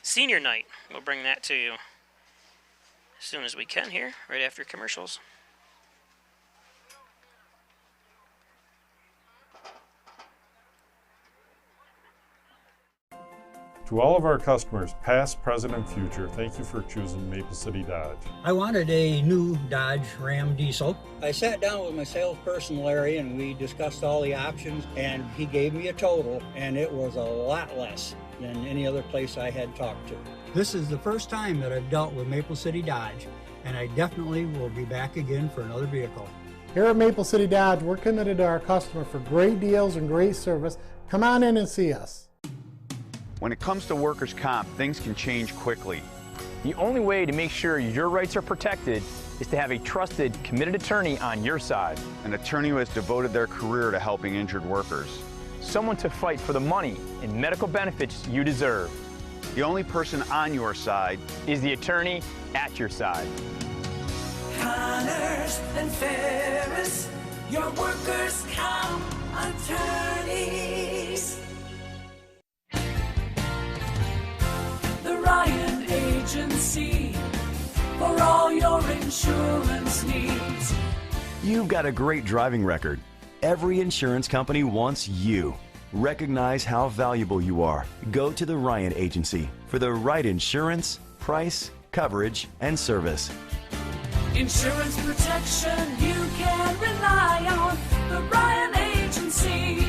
senior night. We'll bring that to you as soon as we can here, right after commercials. To all of our customers, past, present, and future, thank you for choosing Maple City Dodge. I wanted a new Dodge Ram diesel. I sat down with my salesperson, Larry, and we discussed all the options, and he gave me a total, and it was a lot less than any other place I had talked to. This is the first time that I've dealt with Maple City Dodge, and I definitely will be back again for another vehicle. Here at Maple City Dodge, we're committed to our customer for great deals and great service. Come on in and see us. When it comes to workers' comp, things can change quickly. The only way to make sure your rights are protected is to have a trusted, committed attorney on your side. An attorney who has devoted their career to helping injured workers. Someone to fight for the money and medical benefits you deserve. The only person on your side is the attorney at your side. Connors and Ferris, your workers' comp attorneys. The Ryan Agency, for all your insurance needs. You've got a great driving record. Every insurance company wants you. Recognize how valuable you are. Go to the Ryan Agency for the right insurance, price, coverage, and service. Insurance protection you can rely on. The Ryan Agency.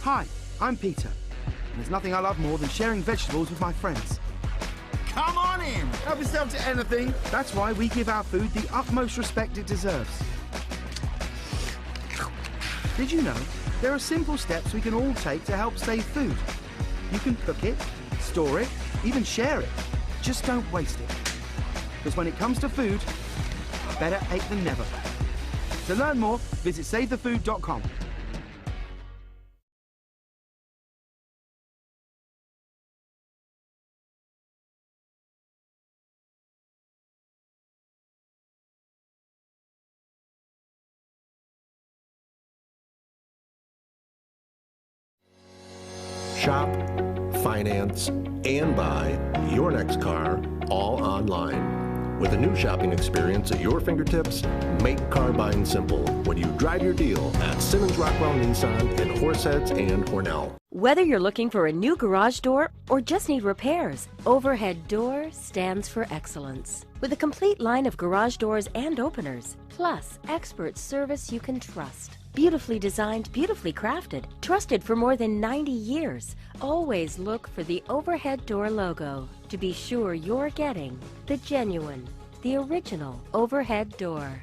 Hi, I'm Peter. There's nothing I love more than sharing vegetables with my friends. Come on in! Help yourself to anything. That's why we give our food the utmost respect it deserves. Did you know there are simple steps we can all take to help save food? You can cook it, store it, even share it. Just don't waste it. Because when it comes to food, better ache than never. To learn more, visit SaveTheFood.com. Shop, finance, and buy your next car all online. With a new shopping experience at your fingertips, make car buying simple when you drive your deal at Simmons Rockwell Nissan in Horseheads and Hornell. Whether you're looking for a new garage door or just need repairs, Overhead Door stands for excellence. With a complete line of garage doors and openers, plus expert service you can trust. Beautifully designed, beautifully crafted, trusted for more than 90 years. Always look for the Overhead Door logo to be sure you're getting the genuine, the original Overhead Door.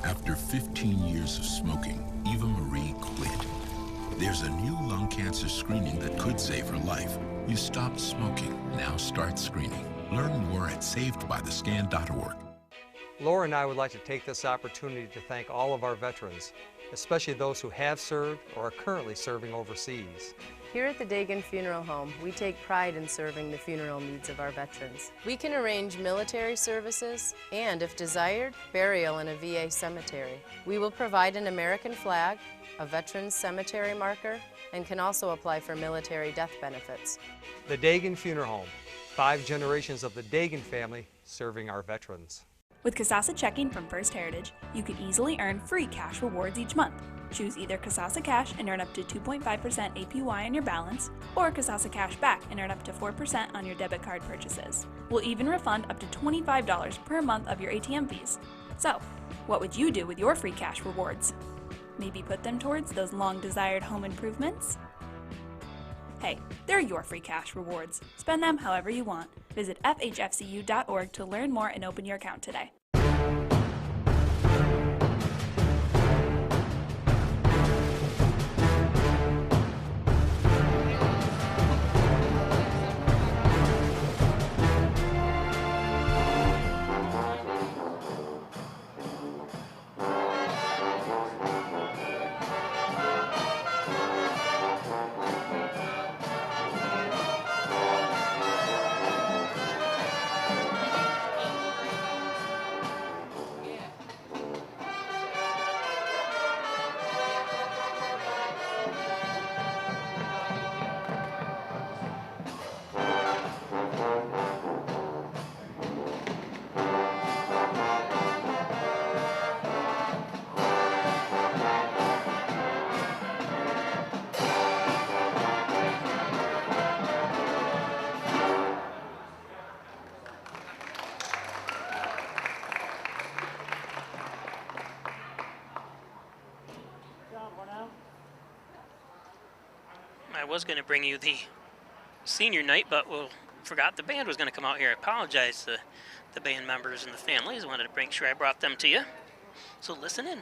After 15 years of smoking, Eva Marie quit. There's a new lung cancer screening that could save her life. You stopped smoking. Now start screening. Learn more at savedbythescan.org. Laura and I would like to take this opportunity to thank all of our veterans, especially those who have served or are currently serving overseas. Here at the Dagan Funeral Home, we take pride in serving the funeral needs of our veterans. We can arrange military services and, if desired, burial in a VA cemetery. We will provide an American flag, a veteran's cemetery marker, and can also apply for military death benefits. The Dagan Funeral Home, 5 generations of the Dagan family serving our veterans. With Kasasa Checking from First Heritage, you can easily earn free cash rewards each month. Choose either Kasasa Cash and earn up to 2.5% APY on your balance, or Kasasa Cash Back and earn up to 4% on your debit card purchases. We'll even refund up to $25 per month of your ATM fees. So, what would you do with your free cash rewards? Maybe put them towards those long-desired home improvements? Hey, they're your free cash rewards. Spend them however you want. Visit fhfcu.org to learn more and open your account today. I was going to bring you the senior night, but forgot the band was going to come out here. I apologize to the band members and the families. I wanted to make sure I brought them to you. So listen in.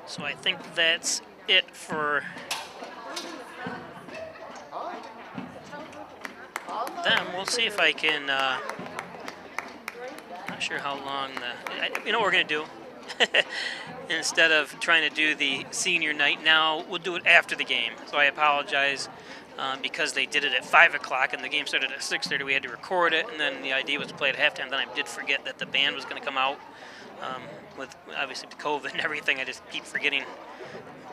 So I think that's it for them. We'll see if I can, not sure how long you know what we're going to do? Instead of trying to do the senior night now, we'll do it after the game. So I apologize because they did it at 5 o'clock and the game started at 6:30. We had to record it, and then the idea was to play at halftime. Then I did forget that the band was going to come out. With obviously the COVID and everything, I just keep forgetting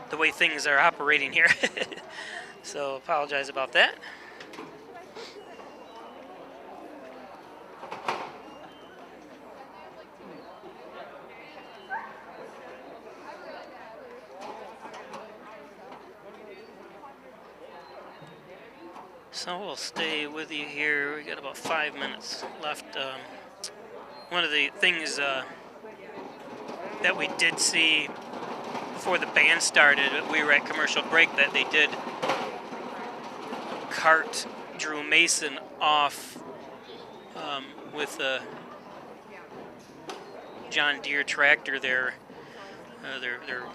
the way things are operating here. So apologize about that. So we'll stay with you here. We got about 5 minutes left. One of the things that we did see before the band started, we were at commercial break, that they did cart Drew Mason off with a John Deere tractor there. Their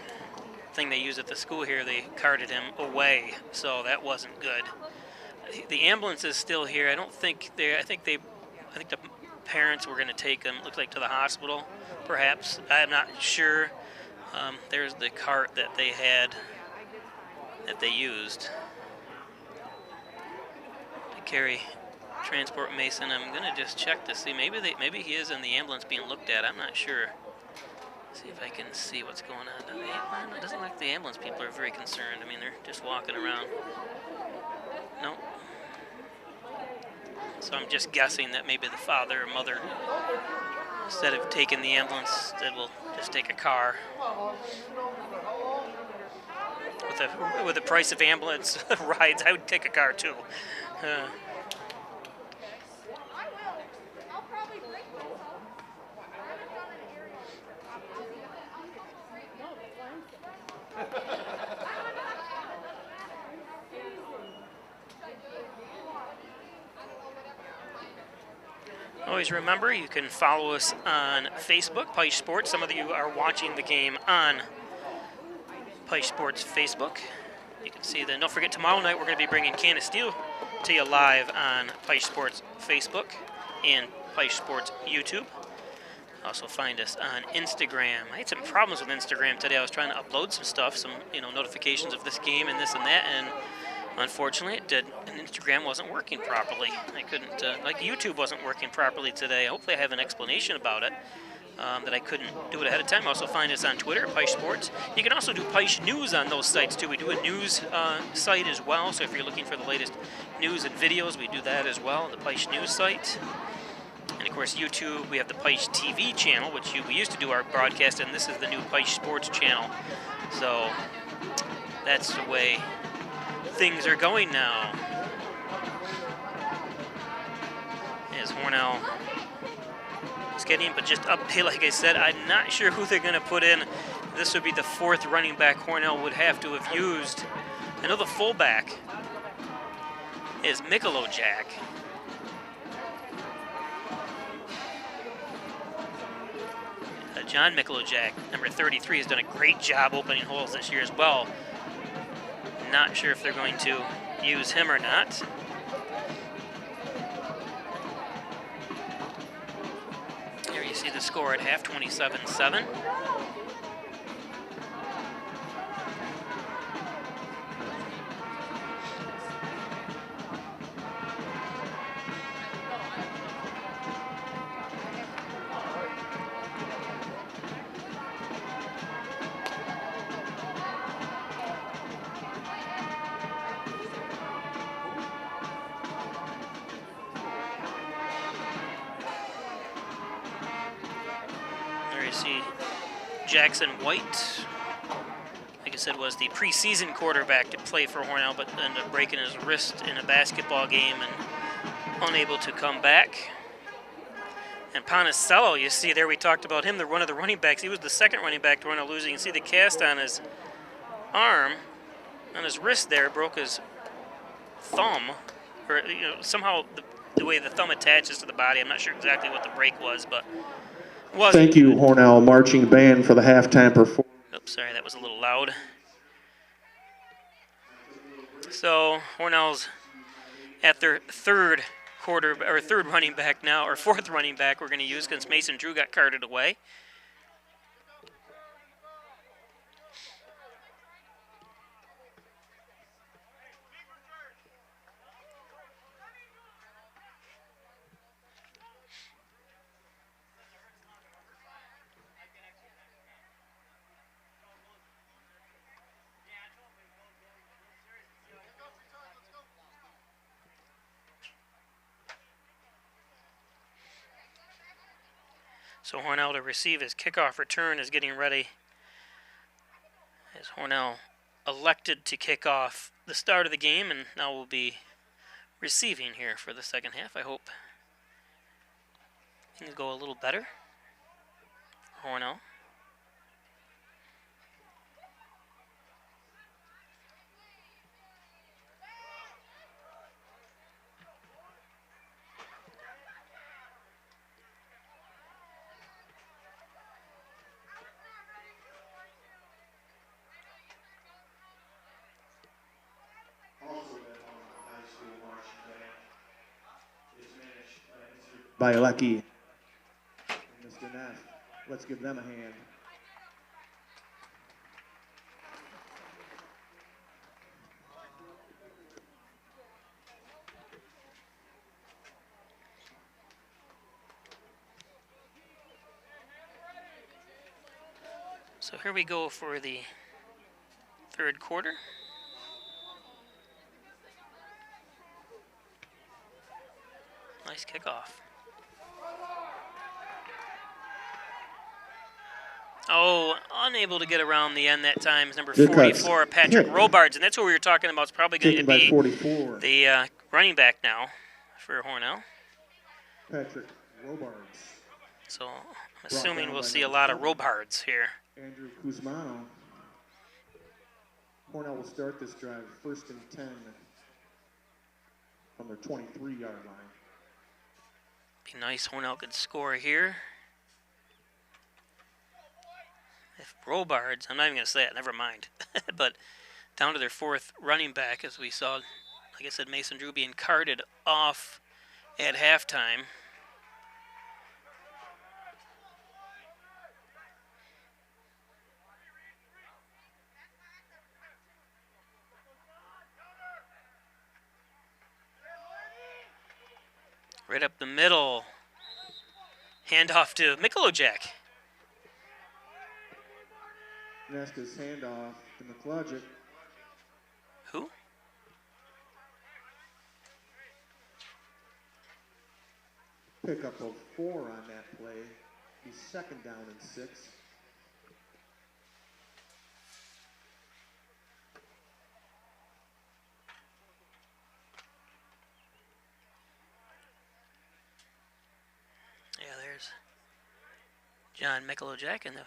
thing they use at the school here, they carted him away, so that wasn't good. The ambulance is still here. I don't think they're. I think the parents were going to take him. Looks like to the hospital, perhaps. I'm not sure. There's the cart that they had, that they used to transport Mason. I'm going to just check to see. Maybe he is in the ambulance being looked at. I'm not sure. See if I can see what's going on. It doesn't look like the ambulance people are very concerned. I mean, they're just walking around. Nope. So I'm just guessing that maybe the father or mother, instead of taking the ambulance, they will just take a car. With the price of ambulance rides, I would take a car too. Always remember, you can follow us on Facebook, Peisch Sports. Some of you are watching the game on Peisch Sports Facebook. You can see that. Don't forget, tomorrow night we're going to be bringing Can of Steel to you live on Peisch Sports Facebook and Peisch Sports YouTube. Also find us on Instagram. I had some problems with Instagram today. I was trying to upload some stuff, some notifications of this game and this and that, and unfortunately it did. And Instagram wasn't working properly. I couldn't, like YouTube wasn't working properly today. Hopefully I have an explanation about it, that I couldn't do it ahead of time. Also find us on Twitter, Peisch Sports. You can also do Peisch News on those sites too. We do a news site as well, so if you're looking for the latest news and videos, we do that as well, the Peisch News site. And of course, YouTube, we have the Peisch TV channel, which we used to do our broadcast, and this is the new Peisch Sports channel. So that's the way things are going now. As Hornell is getting, but just up, like I said, I'm not sure who they're going to put in. This would be the fourth running back Hornell would have to have used. I know the fullback is Jack. John Jack, number 33, has done a great job opening holes this year as well. Not sure if they're going to use him or not. Here you see the score at half, 27-7. Jackson White, like I said, was the preseason quarterback to play for Hornell, but ended up breaking his wrist in a basketball game and unable to come back. And Ponicello, you see there, we talked about him, one of the running backs. He was the second running back to Hornell losing. You can see the cast on his arm, on his wrist there, broke his thumb, or somehow the way the thumb attaches to the body. I'm not sure exactly what the break was, but Thank you, Hornell Marching Band, for the halftime performance. Oops, sorry, that was a little loud. So Hornell's at their third running back now, or fourth running back we're going to use, because Mason Drew got carted away. So Hornell to receive his kickoff return is getting ready, as Hornell elected to kick off the start of the game, and now will be receiving here for the second half. I hope things go a little better. Hornell. By Lecky. Mr. Neff. Let's give them a hand. So here we go for the third quarter. Nice kickoff. Oh, unable to get around the end that time is number 44, Patrick Robards, and that's what we were talking about. It's probably going to be the running back now for Hornell. Patrick Robards. So I'm assuming we'll see a lot of Robards here. Andrew Kuzmano. Hornell will start this drive 1st and 10 from their 23-yard line. Be nice, Hornell could score here. If Robards, I'm not even going to say it, never mind. But down to their 4th running back, as we saw, like I said, Mason Drew being carted off at halftime. Right up the middle. Handoff to Mikolojek. Neska's handoff to McLodgick. Who? Pickup of 4 on that play. He's 2nd down and 6. Yeah, there's John Mikolojek in the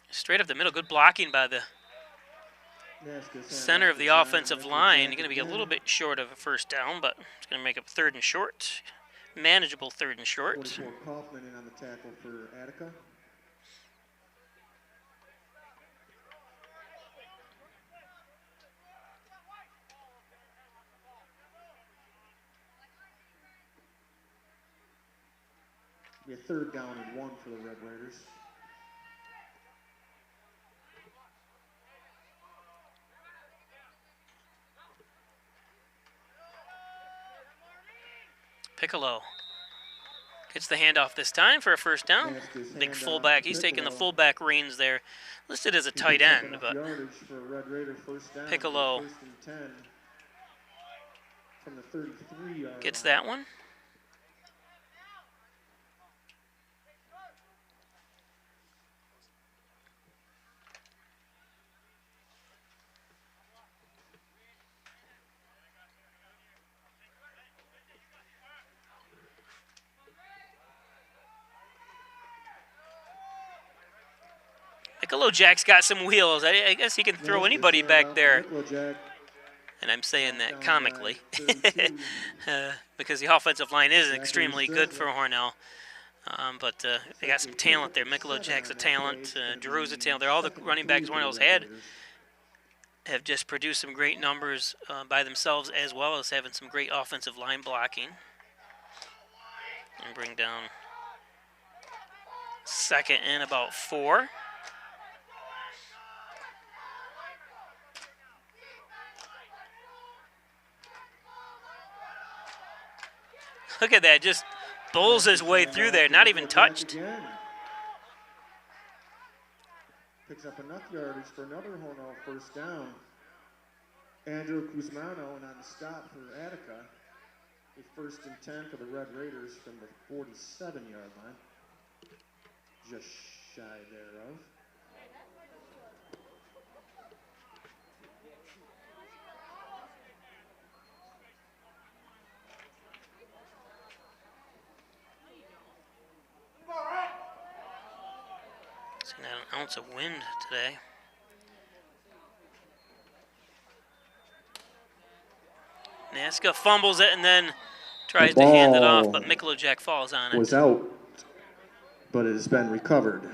straight up the middle. Good blocking by the center of the offensive line. You're going to be a little bit short of a 1st down, but it's going to make up 3rd and short. Manageable 3rd and short. 44 Kaufman in on the tackle for Attica. Be a 3rd down and 1 for the Red Raiders. Piccolo gets the handoff this time for a 1st down. Big fullback. He's taking the fullback reins there. Listed as a tight end, but Piccolo gets that one. Mikolojek's got some wheels. I guess he can throw anybody back there. And I'm saying that comically because the offensive line is extremely good for Hornell. But they got some talent there. Mikolojek's a talent. Drew's a talent. They're all the running backs Hornell's had have just produced some great numbers by themselves, as well as having some great offensive line blocking. And bring down 2nd and about 4. Look at that, just bowls his way through there, not even touched. Picks up enough yardage for another Hornell 1st down. Andrew Kuzmano, and on the stop for Attica, a 1st and 10 for the Red Raiders from the 47-yard line. Just shy thereof. ounce of wind today. Nasca fumbles it and then tries to hand it off, but Mikulajek falls on it. Was out, but it has been recovered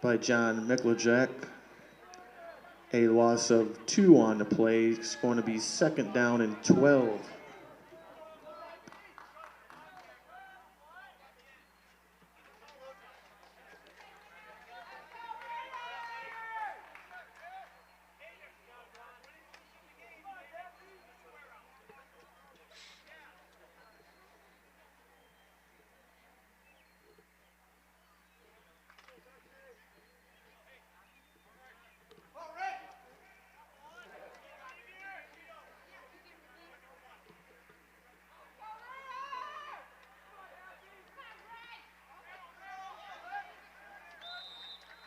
by John Mikulajek. A loss of 2 on the play. It's going to be second down and 12.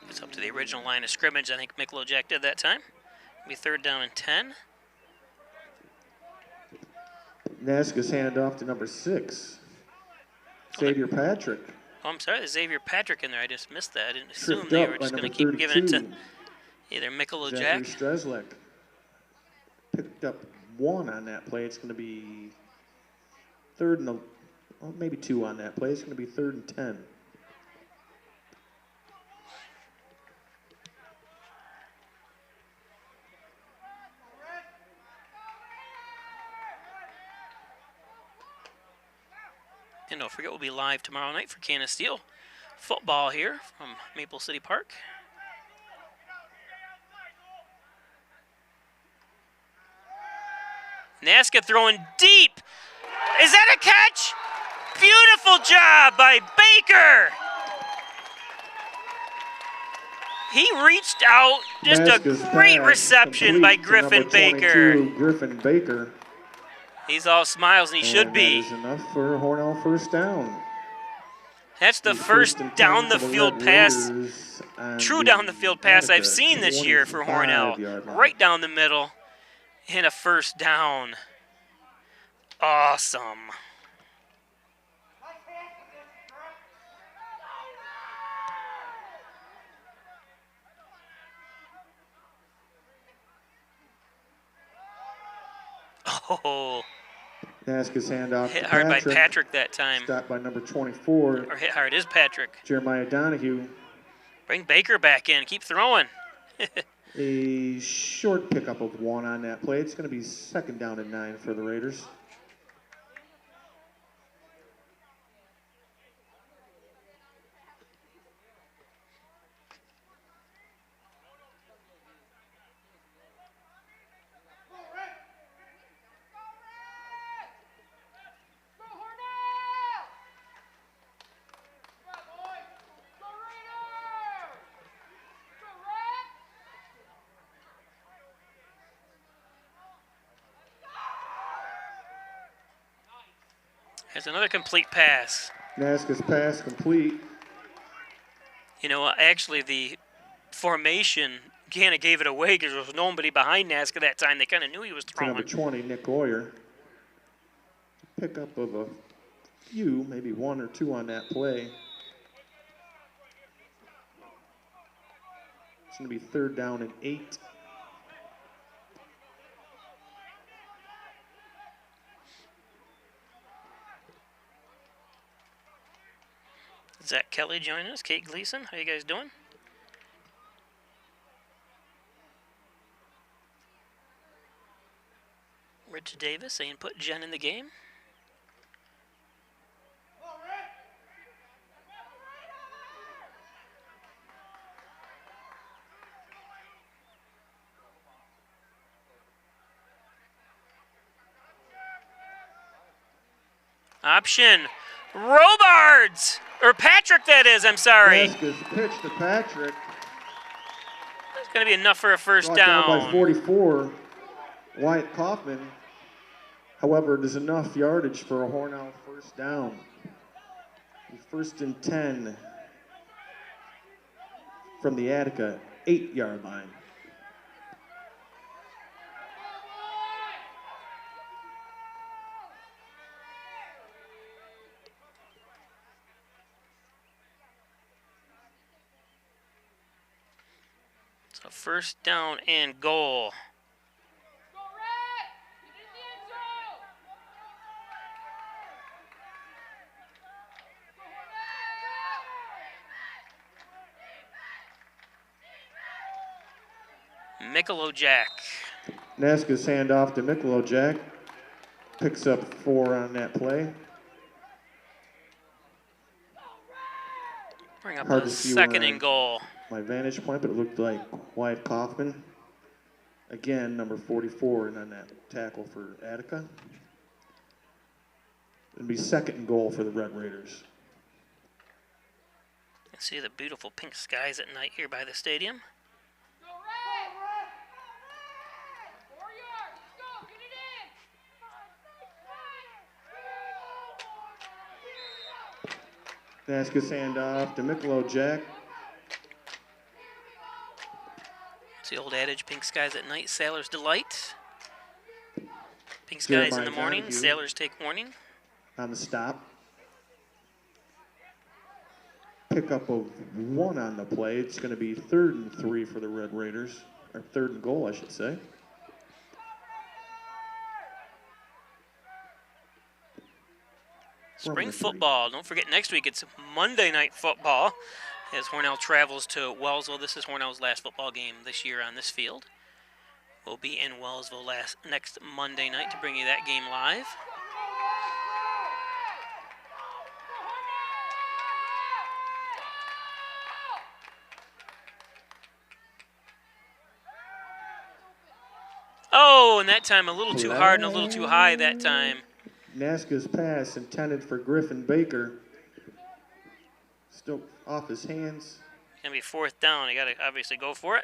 It's up to the original line of scrimmage. I think Mikulajek did that time. It'll be third down and 10. Nasca's handoff to number 6, Xavier Patrick. Oh, I'm sorry, there's Xavier Patrick in there. I just missed that. I didn't assume Tripped they up were by just going to number keep giving it to 32. either Mikulajek. Zachary Streslek picked up 1 on that play. It's going to be maybe 2 on that play. It's going to be third and 10. And don't forget, we'll be live tomorrow night for Can of Steel football here from Maple City Park. Nasca throwing deep. Is that a catch? Beautiful job by Baker. He reached out. Just Nasca's a great pass reception by complete to Griffin number Baker. 22, Griffin Baker. He's all smiles, and he should be. That is enough for Hornell first down. That's the first down the field pass, true down the field pass I've seen this year for Hornell. Right down the middle, and a first down. Awesome. Oh. Nasca's handoff Hit to hard Patrick. by Patrick that time. Stopped by number 24. Or hit hard is Patrick. Jeremiah Donahue. Bring Baker back in. Keep throwing. A short pickup of 1 on that play. It's going to be second down and 9 for the Raiders. There's another complete pass. Nasca's pass complete. You know, actually, the formation kind of gave it away because there was nobody behind Nasca that time. They kind of knew he was To throwing. number 20, Nick Oyer. Pickup of a few, maybe 1 or 2 on that play. It's going to be third down and 8. Zach Kelly joining us. Kate Gleason, how you guys doing? Rich Davis saying put Jen in the game. Option. Robards! Or Patrick, that is, I'm sorry. Nasca's pitch to Patrick. It's going to be enough for a first Brought down. by 44, Wyatt Kaufman. However, it is enough yardage for a Hornell first down. First and 10 from the Attica 8-yard line. first down and goal. Jack. Nasca's handoff to Jack. Picks up 4 on that play. Bring up Hard a to see second where and goal. My vantage point, but it looked like Wyatt Kaufman. Again, number 44 and on that tackle for Attica. It'll be second and goal for the Red Raiders. See the beautiful pink skies at night here by the stadium. Nasca's handoff to Jack. It's the old adage, pink skies at night, sailors delight. Pink skies in the morning, sailors take warning. On the stop. Pickup of 1 on the play. It's going to be 3rd and 3 for the Red Raiders. Or 3rd and goal, I should say. Spring football. Don't forget, next week it's Monday Night Football as Hornell travels to Wellsville. This is Hornell's last football game this year on this field. We'll be in Wellsville next Monday night to bring you that game live. Oh, and that time a little too hard and a little too high that time. Nasca's pass intended for Griffin Baker. Still off his hands. Gonna be 4th down. You gotta obviously go for it.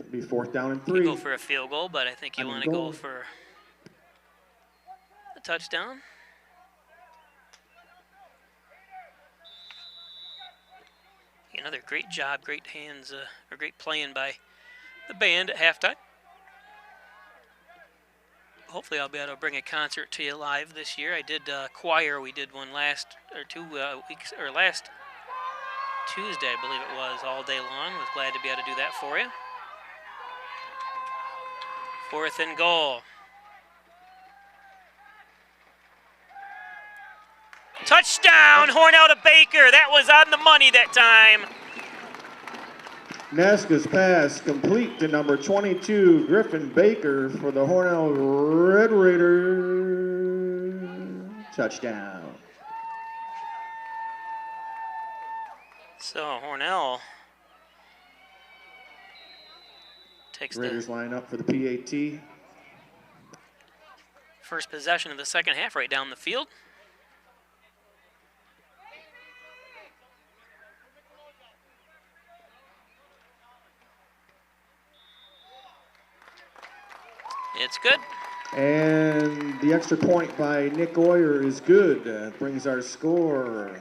It'll be 4th down and 3. You go for a field goal, but I think you want to go for a touchdown. Another great job, great hands, or great playing by the band at halftime. Hopefully I'll be able to bring a concert to you live this year. I did choir. We did one last Tuesday, I believe it was, all day long. Was glad to be able to do that for you. 4th and goal. Touchdown, Hornell to Baker. That was on the money that time. Nasca's pass complete to number 22, Griffin Baker for the Hornell Red Raiders. Touchdown. So Hornell takes Raiders line up for the PAT. First possession of the second half right down the field. It's good. And the extra point by Nick Oyer is good. Brings our score.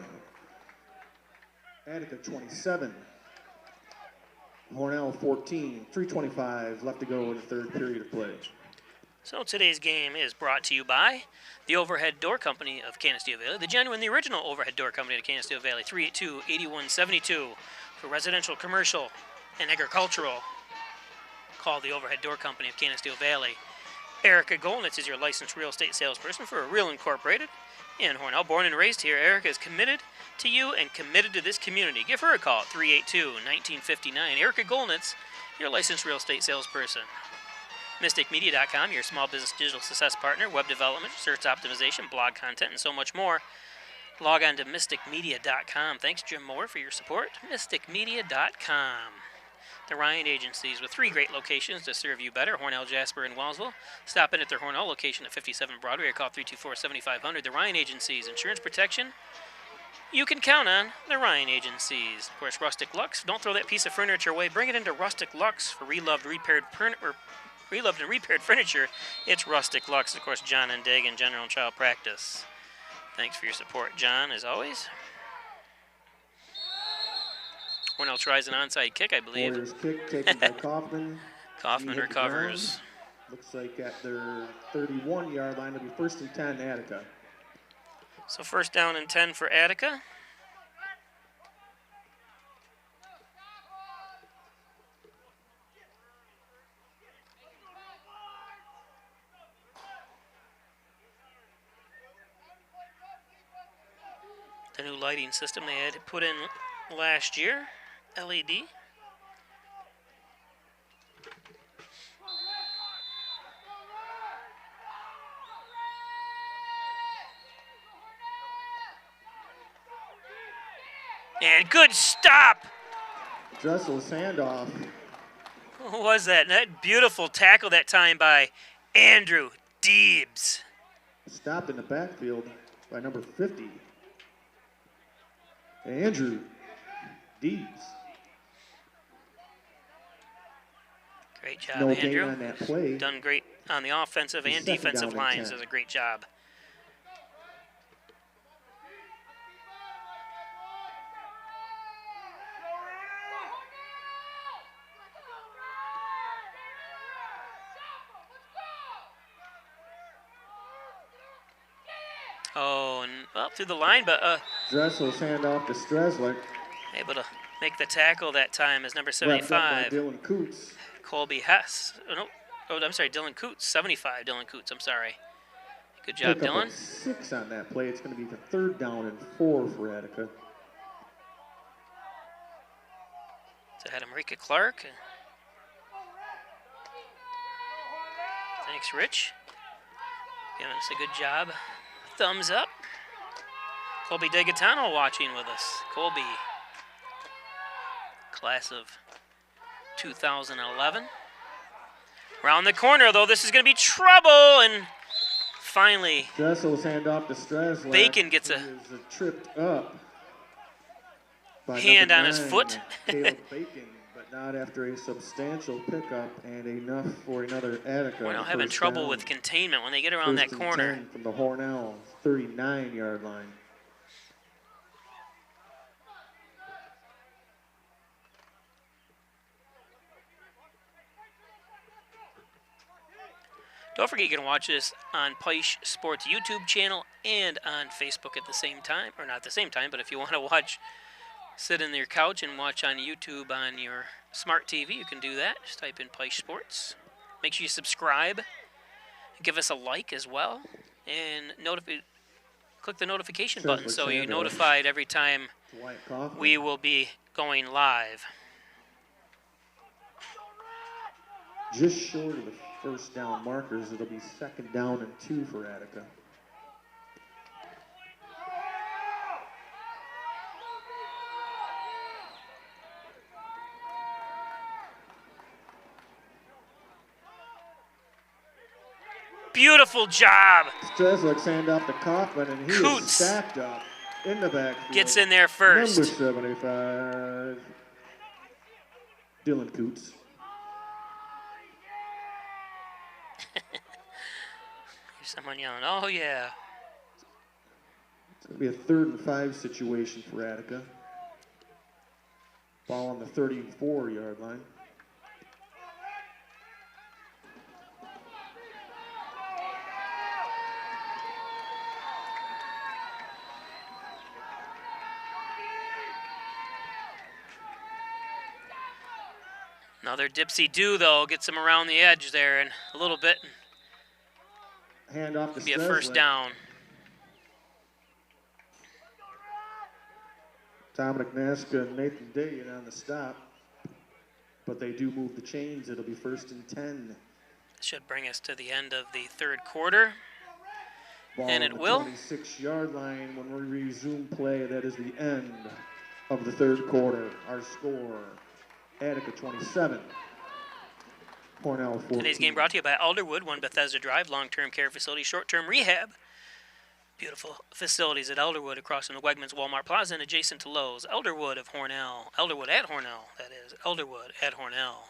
Attica 27. Hornell 14. 3:25 left to go in the 3rd period of play. So today's game is brought to you by the Overhead Door Company of Canisteo Valley, the genuine, the original Overhead Door Company of Canisteo Valley, 382-8172 for residential, commercial, and agricultural. Call the Overhead Door Company of Canisteo Valley. Erica Golnitz is your licensed real estate salesperson for Real Incorporated in Hornell. Born and raised here, Erica is committed to you and committed to this community. Give her a call at 382-1959. Erica Golnitz, your licensed real estate salesperson. MysticMedia.com, your small business digital success partner, web development, search optimization, blog content, and so much more. Log on to MysticMedia.com. Thanks, Jim Moore, for your support. MysticMedia.com. The Ryan Agencies, with 3 great locations to serve you better, Hornell, Jasper, and Wellsville. Stop in at their Hornell location at 57 Broadway or call 324-7500. The Ryan Agencies, insurance protection you can count on. The Ryan Agencies. Of course, Rustic Lux. Don't throw that piece of furniture away. Bring it into Rustic Lux for reloved and repaired furniture. It's Rustic Lux. Of course, John and Dagan, General and Child Practice. Thanks for your support, John, as always. Hornell tries an onside kick, I believe. Warriors kick taken by Kaufman. Kaufman recovers. Looks like at their 31-yard line, it'll be 1st and 10, Attica. So 1st down and 10 for Attica. lighting system they had put in last year, LED. And good stop. Dressel's handoff. What was that? That beautiful tackle that time by Andrew Deebs. Stopped in the backfield by number 50. Andrew Deebs. Great job, No gain Andrew. on that play. Done great on the offensive and Second defensive down and lines. 10. Does a great job. Oh, and up through the line, but Dressel's handoff to Stresler. able to make the tackle that time as number Wrapped up by 75, Dylan Coots. Colby Hess. Oh, no. Oh, I'm sorry, Dylan Coots. 75, Dylan Coots. I'm sorry. Good job, Pick up Dylan. a 6 on that play. It's going to be the 3rd down and 4 for Attica. So had Marika Clark. Thanks, Rich. Giving us a good job. Thumbs up. Colby DeGatano watching with us. Colby, class of 2011. Round the corner, though, this is going to be trouble, and finally, Dressel's handoff to Stresler. Bacon gets a He is tripped up by hand number on his 9, foot. Caleb Bacon, but not after a substantial pickup and enough for another Attica. We're now having first trouble down. with containment when they get around First that and corner. 10 from the Hornell 39-yard line. Don't forget you can watch this on Peisch Sports YouTube channel and on Facebook at the same time. Or not at the same time, but if you want to watch, sit in your couch and watch on YouTube on your smart TV, you can do that. Just type in Peisch Sports. Make sure you subscribe. Give us a like as well. And click the notification button so you're notified every time we will be going live. Just short of the first down markers, it'll be 2nd down and 2 for Attica. Beautiful job. Streslick's hand off to Kaufman, and he Coots is stacked up in the backfield. gets in there first. Number 75, Dylan Coots. Here's someone yelling, oh yeah. It's going to be a 3rd and 5 situation for Attica. Ball on the 34-yard line. Another dipsy-do, though, gets him around the edge there and a little bit. Hand off to Be a first down. Dominic Naska and Nathan Day on the stop, but they do move the chains. It'll be 1st and 10. Should bring us to the end of the 3rd quarter. Ball And on it the will. 26-yard line when we resume play. That is the end of the 3rd quarter. Our score, Attica 27, Hornell 14. Today's game brought to you by Elderwood, One Bethesda Drive, long-term care facility, short-term rehab. Beautiful facilities at Elderwood across from the Wegmans Walmart Plaza and adjacent to Lowe's. Elderwood of Hornell. Elderwood at Hornell, that is. Elderwood at Hornell.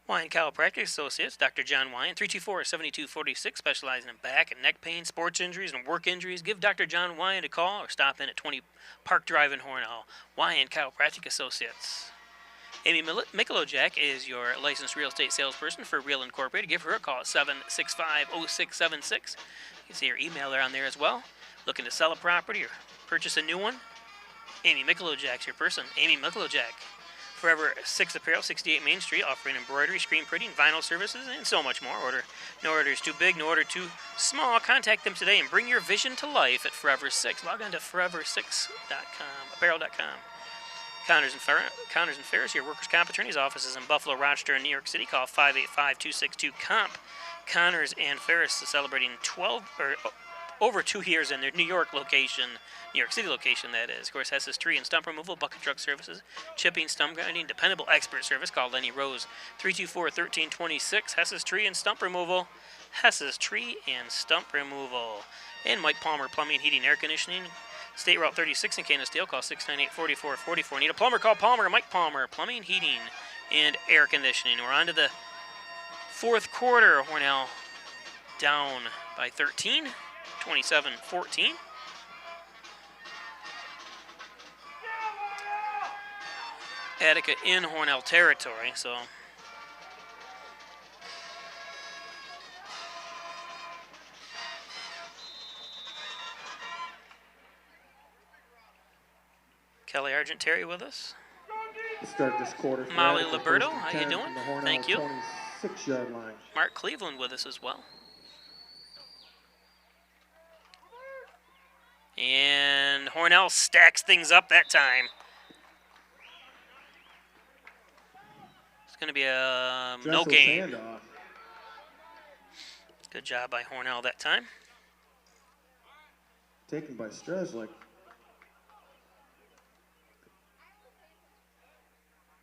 Wine Chiropractic Associates, Dr. John Wine, 324-7246, specializing in back and neck pain, sports injuries, and work injuries. Give Dr. John Wine a call or stop in at 20 Park Drive in Hornell. Wine Chiropractic Associates. Amy Mikulojak is your licensed real estate salesperson for Real Incorporated. Give her a call at 765-0676. You can see her email there on there as well. Looking to sell a property or purchase a new one? Amy Mikulojak your person. Amy Mikulojak. Forever 6 Apparel, 68 Main Street, offering embroidery, screen printing, vinyl services, and so much more. No order is too big, no order too small. Contact them today and bring your vision to life at Forever 6. Log on to forever6.com, apparel.com. Connors and Ferris, your workers' comp attorney's offices in Buffalo, Rochester, and New York City. Call 585-262-COMP. Connors and Ferris is celebrating over 2 years in their New York City location, that is. Of course, Hess's Tree and Stump Removal, Bucket Truck Services, Chipping, Stump Grinding, dependable expert service. Call Lenny Rose, 324-1326. Hess's Tree and Stump Removal. Hess's Tree and Stump Removal. And Mike Palmer, Plumbing, Heating, Air Conditioning. State Route 36 in Canisteel. Call 698-4444. Need a plumber? Call Palmer. Mike Palmer, Plumbing, Heating, and Air Conditioning. We're on to the fourth quarter. Hornell down by 13. 27-14. Attica in Hornell territory, so Kelly Argent Terry with us. Start this quarter. Molly Liberto, how you doing? Thank you. 26-yard line. Mark Cleveland with us as well. And Hornell stacks things up that time. It's going to be a no gain. Handoff. Good job by Hornell that time. Taken by Strezlik.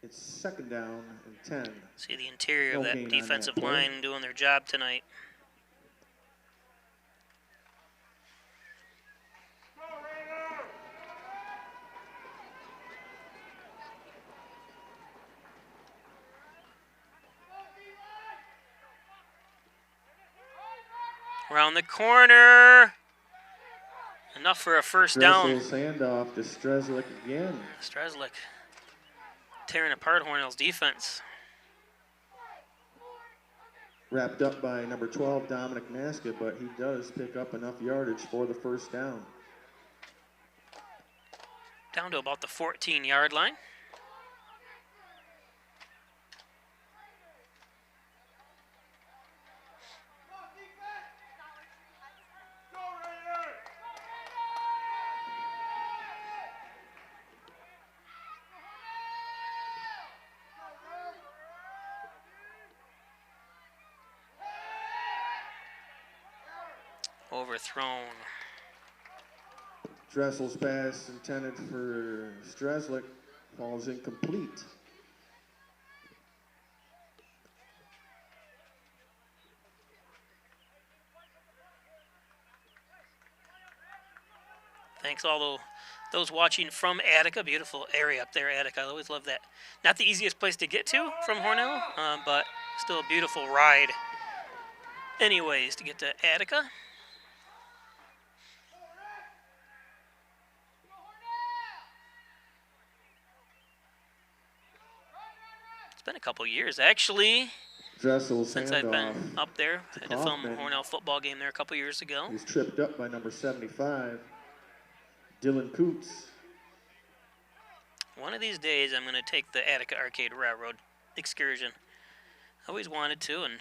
It's second down and 10. See the interior of No that gain on defensive that play. line doing their job tonight. Around the corner. Enough for a first down. Handoff to Strezlik again. Strezlik tearing apart Hornell's defense. Wrapped up by number 12, Dominic Naska, but he does pick up enough yardage for the first down. Down to about the 14-yard line. Overthrown. Dressel's pass intended for Strezlik falls incomplete. Thanks all those watching from Attica. Beautiful area up there, Attica. I always love that. Not the easiest place to get to from Hornell, but still a beautiful ride anyways to get to Attica. It's been a couple years, actually, Dressel's since I've been handoff up there. I had to film a Kaufman. Hornell football game there a couple years ago. He's tripped up by number 75, Dylan Coots. One of these days, I'm going to take the Attica Arcade Railroad excursion. Always wanted to and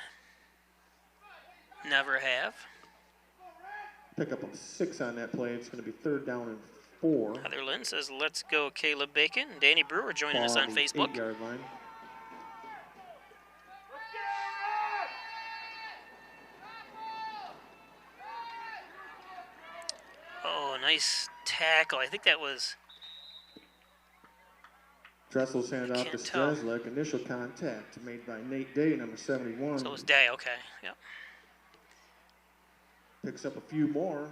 never have. Pick up a 6 on that play. It's going to be third down and 4. Heather Lynn says, let's go Caleb Bacon. Danny Brewer joining us on Facebook. 8-yard line. Oh, nice tackle. I think that was... Dressel's handoff to can't tell. Strezlik. Initial contact made by Nate Day, number 71. So it was Day, okay. Yep. Picks up a few more.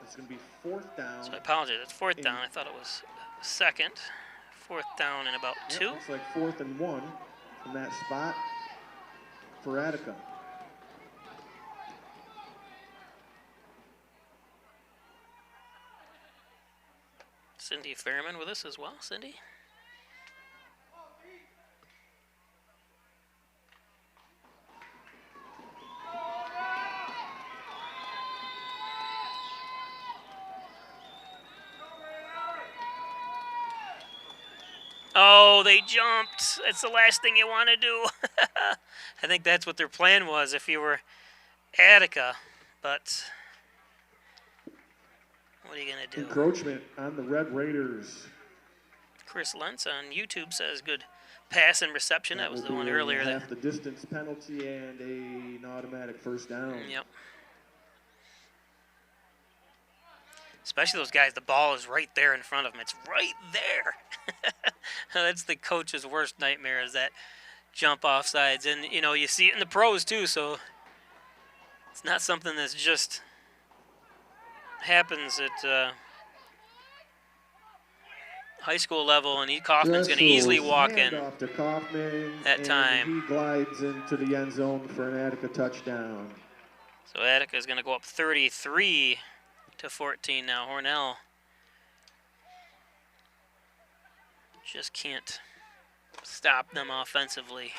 It's going to be fourth down. So I apologize. It's fourth down. I thought it was second. Fourth down and about 2. Looks like 4th and 1 from that spot for Attica. Cindy Fairman with us as well. Cindy? Oh, they jumped. That's the last thing you want to do. I think that's what their plan was if you were Attica. But what are you going to do? Encroachment on the Red Raiders. Chris Lentz on YouTube says good pass and reception. That was the one earlier. Half the distance penalty and an automatic first down. Yep. Especially those guys, the ball is right there in front of them. It's right there. That's the coach's worst nightmare, is that jump off sides. And, you know, you see it in the pros, too, so it's not something that's just happens at high school level, and Kaufman's going to easily walk in off to Kaufman, that time. He glides into the end zone for an Attica touchdown. So Attica is going to go up 33 to 14 now. Hornell just can't stop them offensively.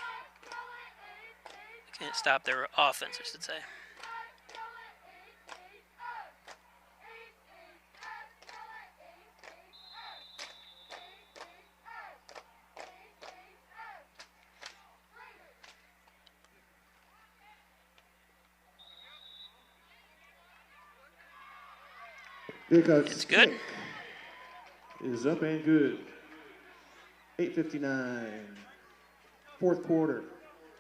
Can't stop their offense, I should say. It's good. Is up and good. 8:59. Fourth quarter.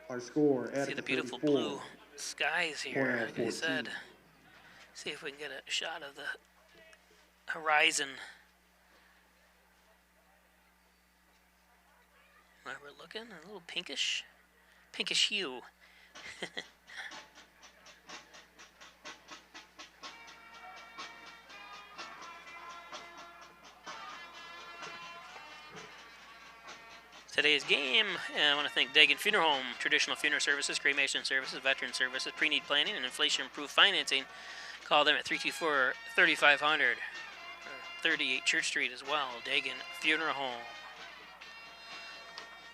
Our score. See the beautiful blue skies here, like I said. See if we can get a shot of the horizon. Where we're looking, a little pinkish hue. Today's game, I want to thank Dagan Funeral Home, traditional funeral services, cremation services, veteran services, pre-need planning, and inflation-proof financing. Call them at 324-3500, or 38 Church Street as well. Dagan Funeral Home.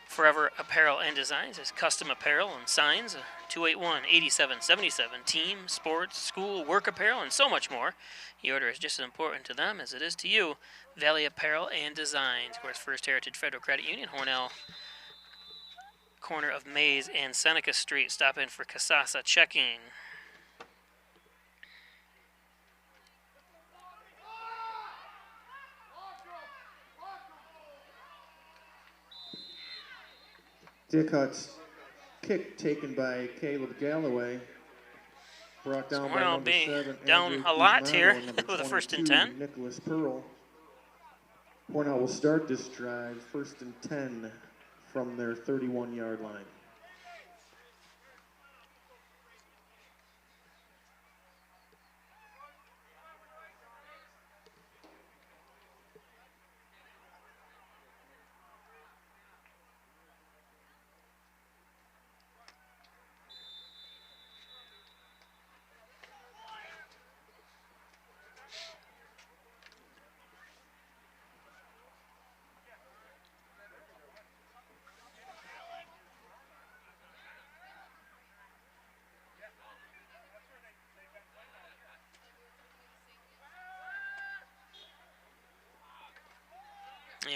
Forever Apparel and Designs is custom apparel and signs. 281-8777. Team, sports, school, work apparel, and so much more. Your order is just as important to them as it is to you. Valley Apparel and Designs. Of course, First Heritage Federal Credit Union, Hornell, corner of Mays and Seneca Street. Stop in for Casasa checking. Dickhutt's kick taken by Caleb Galloway. Brought down by number 7. Down a lot here with a 1st and 10. Nicholas Pearl. Hornell will start this drive 1st and 10 from their 31-yard line.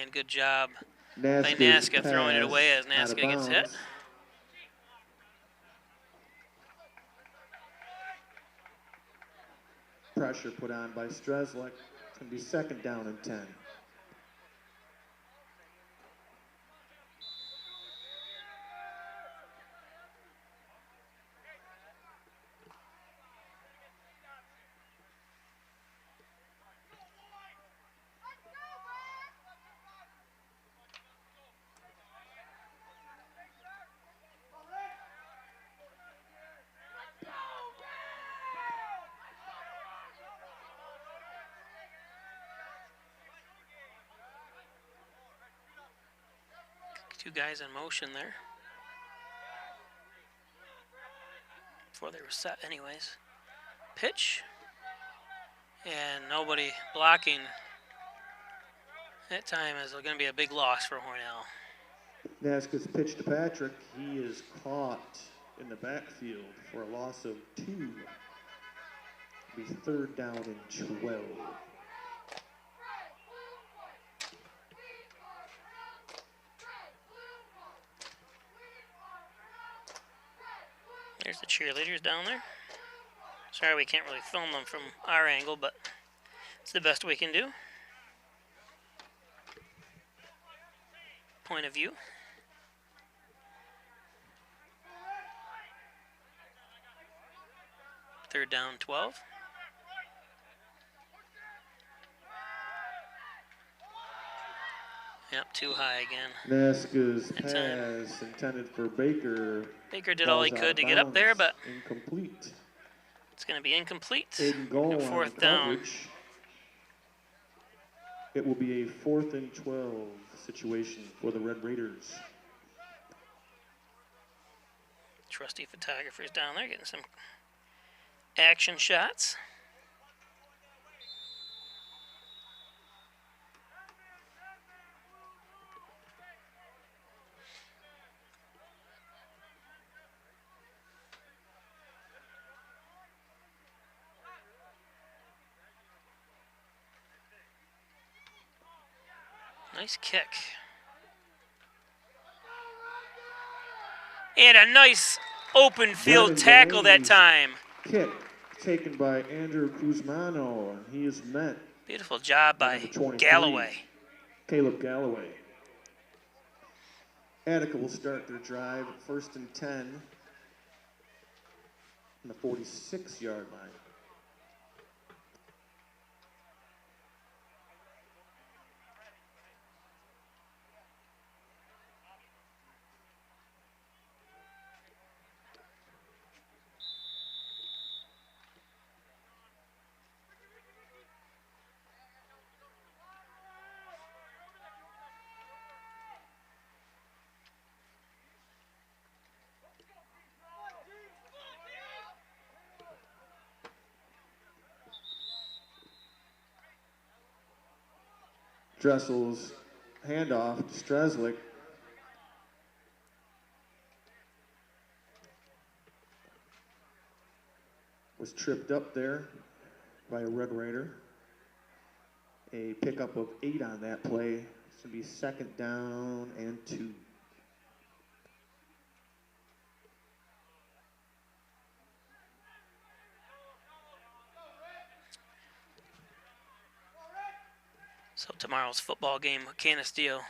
And good job by Nasca throwing it away as Nasca gets hit. Pressure put on by Strzelik. It's going to be 2nd down and 10. Two guys in motion there. Before they were set anyways. Pitch. And nobody blocking. That time is going to be a big loss for Hornell. Nasca's pitch to Patrick. He is caught in the backfield for a loss of 2. It'll be 3rd down and 12. There's the cheerleaders down there. Sorry we can't really film them from our angle, but it's the best we can do. Point of view. Third down, 12. Yep, too high again. Naska's pass intended for Baker. Baker did all he could to get up there, but incomplete. It's going to be incomplete. Goal And on fourth down. coverage. It will be a 4th and 12 situation for the Red Raiders. Trusty photographers down there getting some action shots. Nice kick. And a nice open field tackle that time. Kick taken by Andrew Kuzmano, and he is met. Beautiful job by Galloway. Caleb Galloway. Attica will start their drive at 1st and 10 on the 46-yard line. Dressel's handoff to Streslick. Was tripped up there by a Red Raider. A pickup of 8 on that play. It's going to be 2nd down and 2. So tomorrow's football game with Canisteo.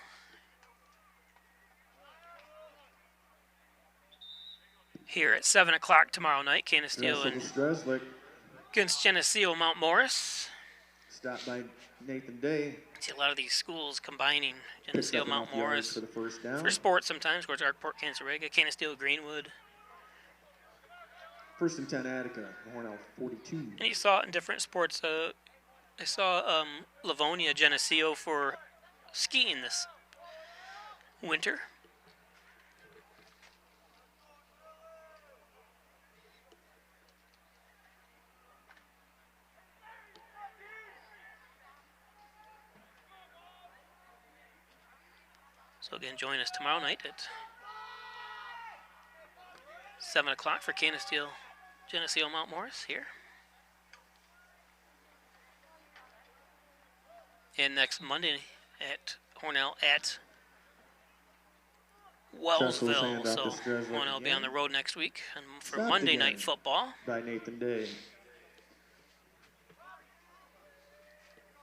Here at 7 o'clock tomorrow night, Canisteo and against Geneseo Mount Morris. Stopped by Nathan Day. See a lot of these schools combining Geneseo Mount Morris for the first down. For sports sometimes, of course, Arkport, Cancerega, Canisteo, Greenwood. 1st and 10 Attica, Hornell 42. And you saw it in different sports. I saw Livonia, Geneseo for skiing this winter. So again, join us tomorrow night at 7 o'clock for Canisteo, Geneseo Mount Morris here. And next Monday at Hornell at Wellsville. So Hornell will be on the road next week for Monday night football. By Nathan Day.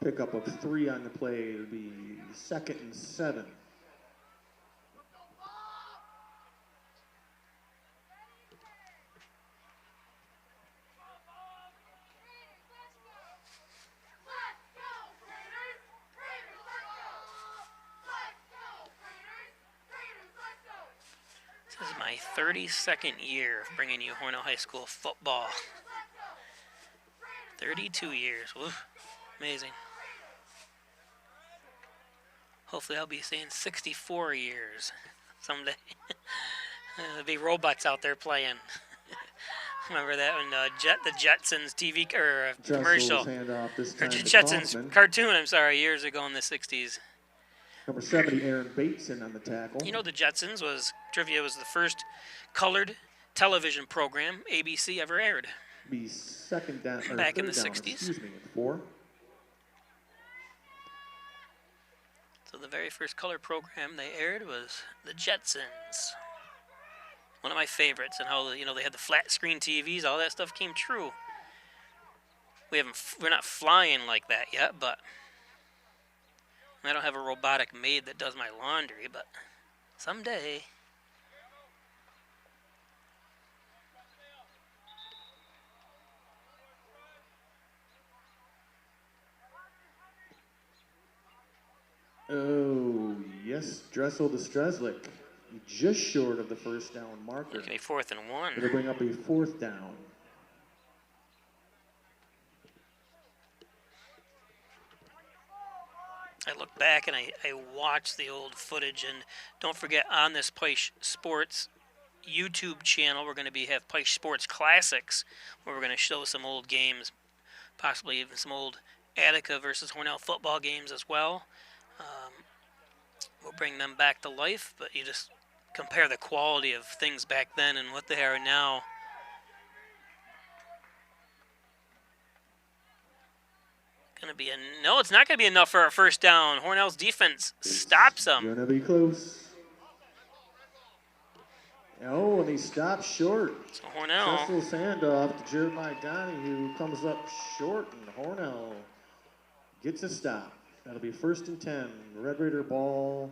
Pickup of 3 on the play. It'll be 2nd and 7. This is my 32nd year of bringing you Hornell High School football. 32 years. Woo. Amazing. Hopefully I'll be saying 64 years someday. There'll be robots out there playing. Remember that when the Jetsons TV or commercial, or Jetsons cartoon, I'm sorry, years ago in the 60s. Number 70, Aaron Bateson on the tackle. You know, the Jetsons trivia was the first colored television program ABC ever aired. Be 2nd down, or back in the down, 60s. Excuse me, 4. So the very first color program they aired was the Jetsons. One of my favorites, and how they had the flat screen TVs, all that stuff came true. We're not flying like that yet, but I don't have a robotic maid that does my laundry, but someday. Oh, yes, Dressel to Strezlik. Just short of the first down marker. It's going to be 4th and 1. It'll bring up a 4th down. I look back and I watch the old footage, and don't forget, on this Peisch Sports YouTube channel, we're going to have Peisch Sports Classics, where we're going to show some old games, possibly even some old Attica versus Hornell football games as well. We'll bring them back to life, but you just compare the quality of things back then and what they are now. No, it's not going to be enough for a first down. Hornell's defense stops them. Going to be close. Oh, and he stops short. So Hornell. Cecil's handoff to Jeremiah Donahue, who comes up short, and Hornell gets a stop. That'll be 1st and 10. Red Raider ball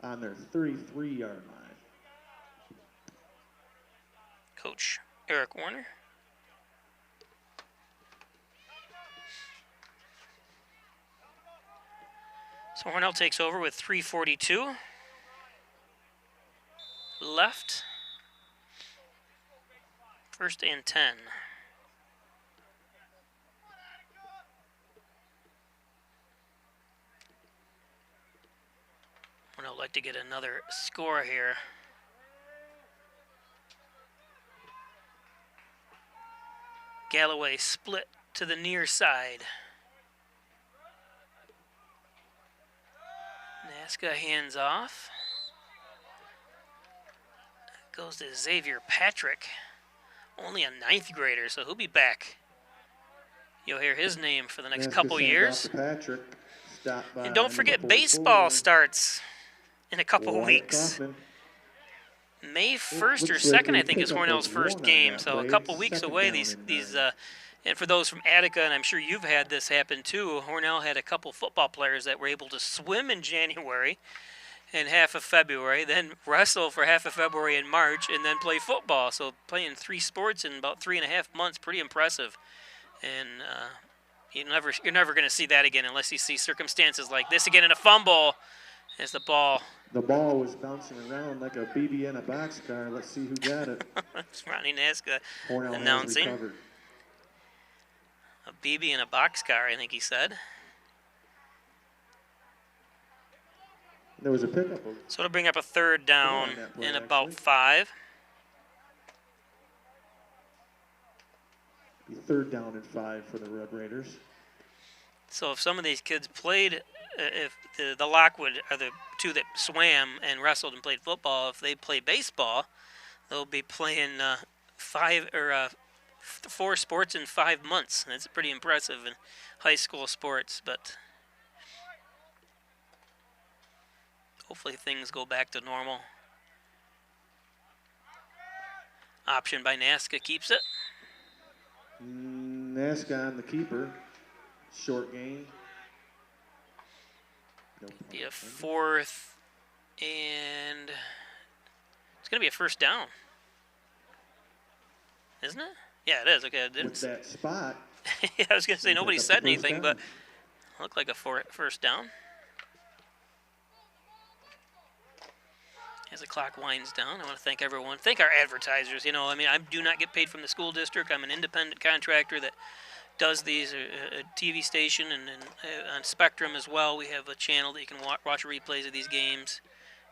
on their 33-yard line. Coach Eric Warner. So Hornell takes over with 3:42 left. 1st and 10. Hornell like to get another score here. Galloway split to the near side. Nasca hands off. Goes to Xavier Patrick. Only a 9th grader, so he'll be back. You'll hear his name for the next couple years. Patrick, and don't forget, baseball starts in a couple weeks. May 1st or 2nd, I think, is Hornell's first game. So a couple weeks away. And for those from Attica, and I'm sure you've had this happen too, Hornell had a couple football players that were able to swim in January and half of February, then wrestle for half of February and March, and then play football. So playing 3 sports in about 3.5 months, pretty impressive. And you're never going to see that again unless you see circumstances like this again, in a fumble as the ball. The ball was bouncing around like a BB in a boxcar. Let's see who got it. It's Ronnie Nasca Hornell announcing. Has recovered. A BB in a boxcar, I think he said. There was a pickup. So it'll bring up a 3rd down in about 5. Be 3rd down and 5 for the Red Raiders. So if some of these kids played, if the Lockwood are the 2 that swam and wrestled and played football, if they play baseball, they'll be playing 4 sports in 5 months. That's pretty impressive in high school sports, but hopefully things go back to normal. Option by Nasca keeps it. Nasca on the keeper. Short gain. Be a 4th, and it's going to be a 1st down. Isn't it? Yeah, it is. Okay, I didn't. With that spot. Yeah, I was going to say nobody said anything, but it looked like a 1st down. As the clock winds down, I want to thank everyone. Thank our advertisers. I do not get paid from the school district. I'm an independent contractor that does these, a TV station, and on Spectrum as well. We have a channel that you can watch replays of these games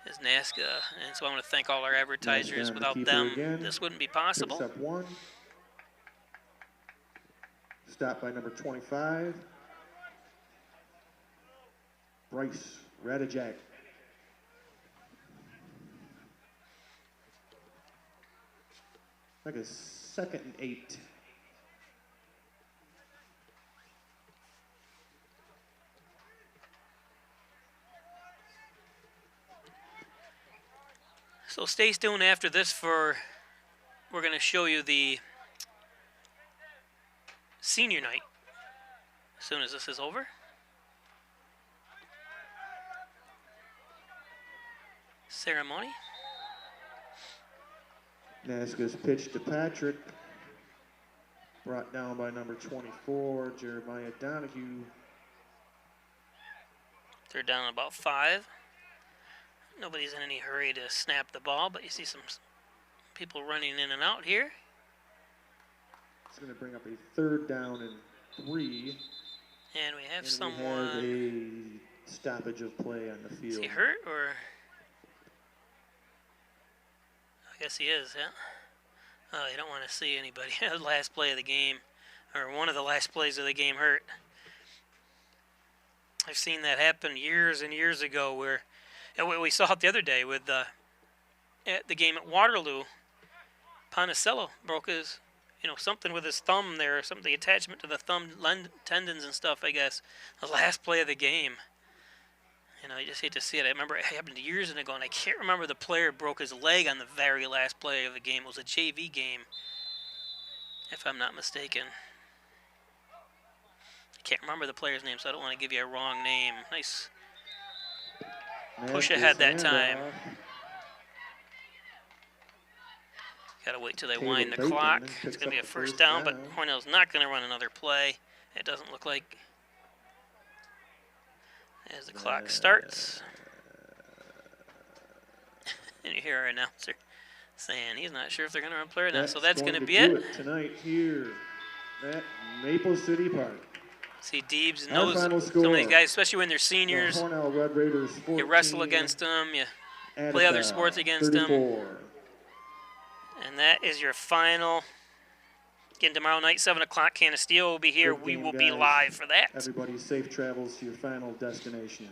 as Nasca. And so I want to thank all our advertisers. Without them, this wouldn't be possible. Picks up 1. Stop by number 25. Bryce Radijak. Like a 2nd and 8. So So stay tuned after this we're going to show you the senior night as soon as this is over. Ceremony. Nasca's pitch to Patrick. Brought down by number 24, Jeremiah Donahue. They're down about 5. Nobody's in any hurry to snap the ball, but you see some people running in and out here. It's going to bring up a 3rd down and 3. And we have and someone. We have a stoppage of play on the field. Is he hurt or? I guess he is, yeah. Oh, you don't want to see anybody. Last play of the game, or one of the last plays of the game hurt. I've seen that happen years and years ago where, and we saw it the other day with at the game at Waterloo. Ponicello broke his, something with his thumb there, or something, the attachment to the thumb tendons and stuff, I guess. The last play of the game. You just hate to see it. I remember it happened years ago, and I can't remember the player broke his leg on the very last play of the game. It was a JV game, if I'm not mistaken. I can't remember the player's name, so I don't want to give you a wrong name. Nice push ahead that time. Got to wait till they wind the clock. It's going to be a first down, but Hornell's not going to run another play. It doesn't look like. As the clock starts, and you hear our announcer saying he's not sure if they're going to run play or not. So that's going to be it tonight here at Maple City Park. See, Deebs knows some of these guys, especially when they're seniors. The Hornell Red Raiders 14, you wrestle against them, you Attica, play other sports against 34. them. And that is your final. Again, tomorrow night, 7 o'clock, Canasteel will be here. We will be live for that. Everybody safe travels to your final destination.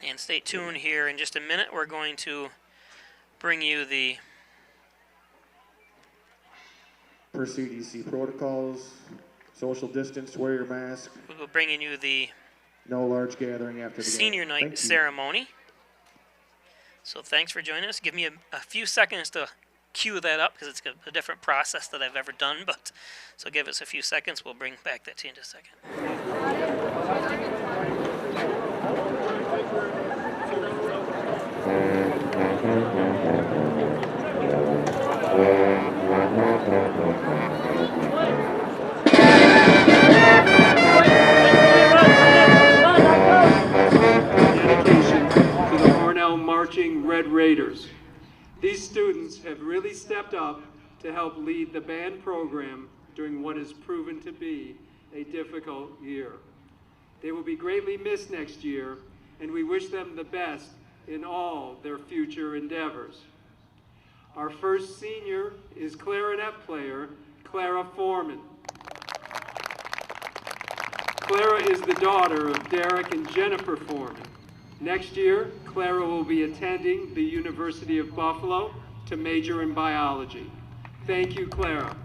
And stay tuned here. In just a minute, we're going to bring you the... Per CDC protocols, social distance, wear your mask. We're bringing you the... No large gathering after the senior game. night ceremony. So thanks for joining us. Give me a few seconds to cue that up because it's a different process that I've ever done, but so give us a few seconds. We'll bring back that to you in just a second. Dedication to the Hornell Marching Red Raiders. These students have really stepped up to help lead the band program during what has proven to be a difficult year. They will be greatly missed next year, and we wish them the best in all their future endeavors. Our first senior is clarinet player Clara Foreman. Clara is the daughter of Derek and Jennifer Foreman. Next year, Clara will be attending the University of Buffalo to major in biology. Thank you, Clara.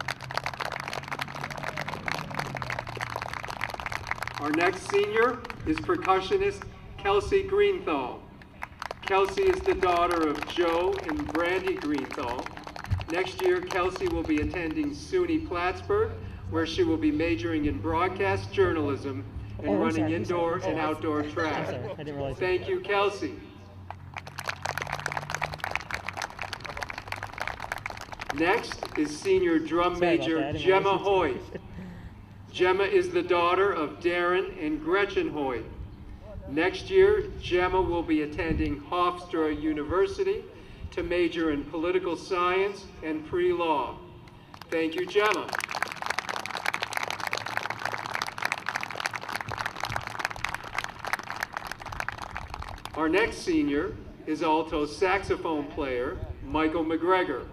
Our next senior is percussionist Kelsey Greenthal. Kelsey is the daughter of Joe and Brandy Greenthal. Next year, Kelsey will be attending SUNY Plattsburgh, where she will be majoring in broadcast journalism and running indoor and outdoor track. Thank you, Kelsey. Next is senior drum major Gemma Hoyt. Gemma is the daughter of Darren and Gretchen Hoyt. Next year, Gemma will be attending Hofstra University to major in political science and pre-law. Thank you, Gemma. Our next senior is alto saxophone player Michael McGregor.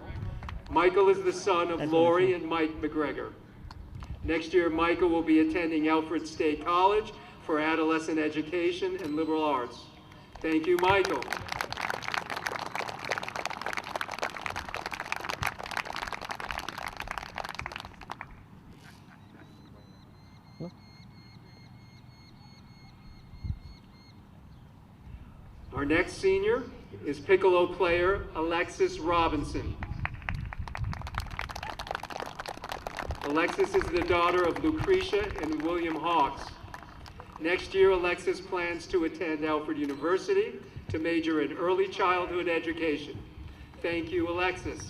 Michael is the son of Lori and Mike McGregor. Next year, Michael will be attending Alfred State College for adolescent education and liberal arts. Thank you, Michael. Our next senior is piccolo player Alexis Robinson. Alexis is the daughter of Lucretia and William Hawks. Next year, Alexis plans to attend Alfred University to major in early childhood education. Thank you, Alexis.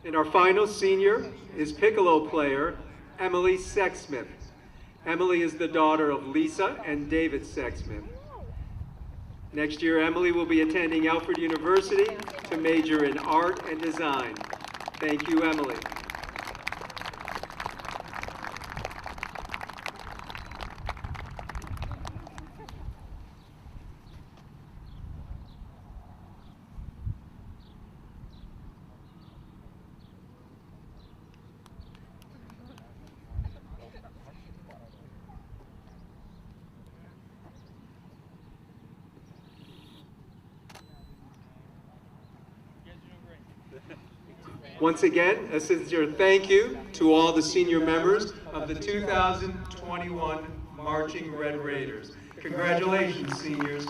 And our final senior is piccolo player Emily Sexsmith. Emily is the daughter of Lisa and David Sexsmith. Next year, Emily will be attending Alfred University to major in art and design. Thank you, Emily. Once again, a sincere thank you to all the senior members of the 2021 Marching Red Raiders. Congratulations, seniors.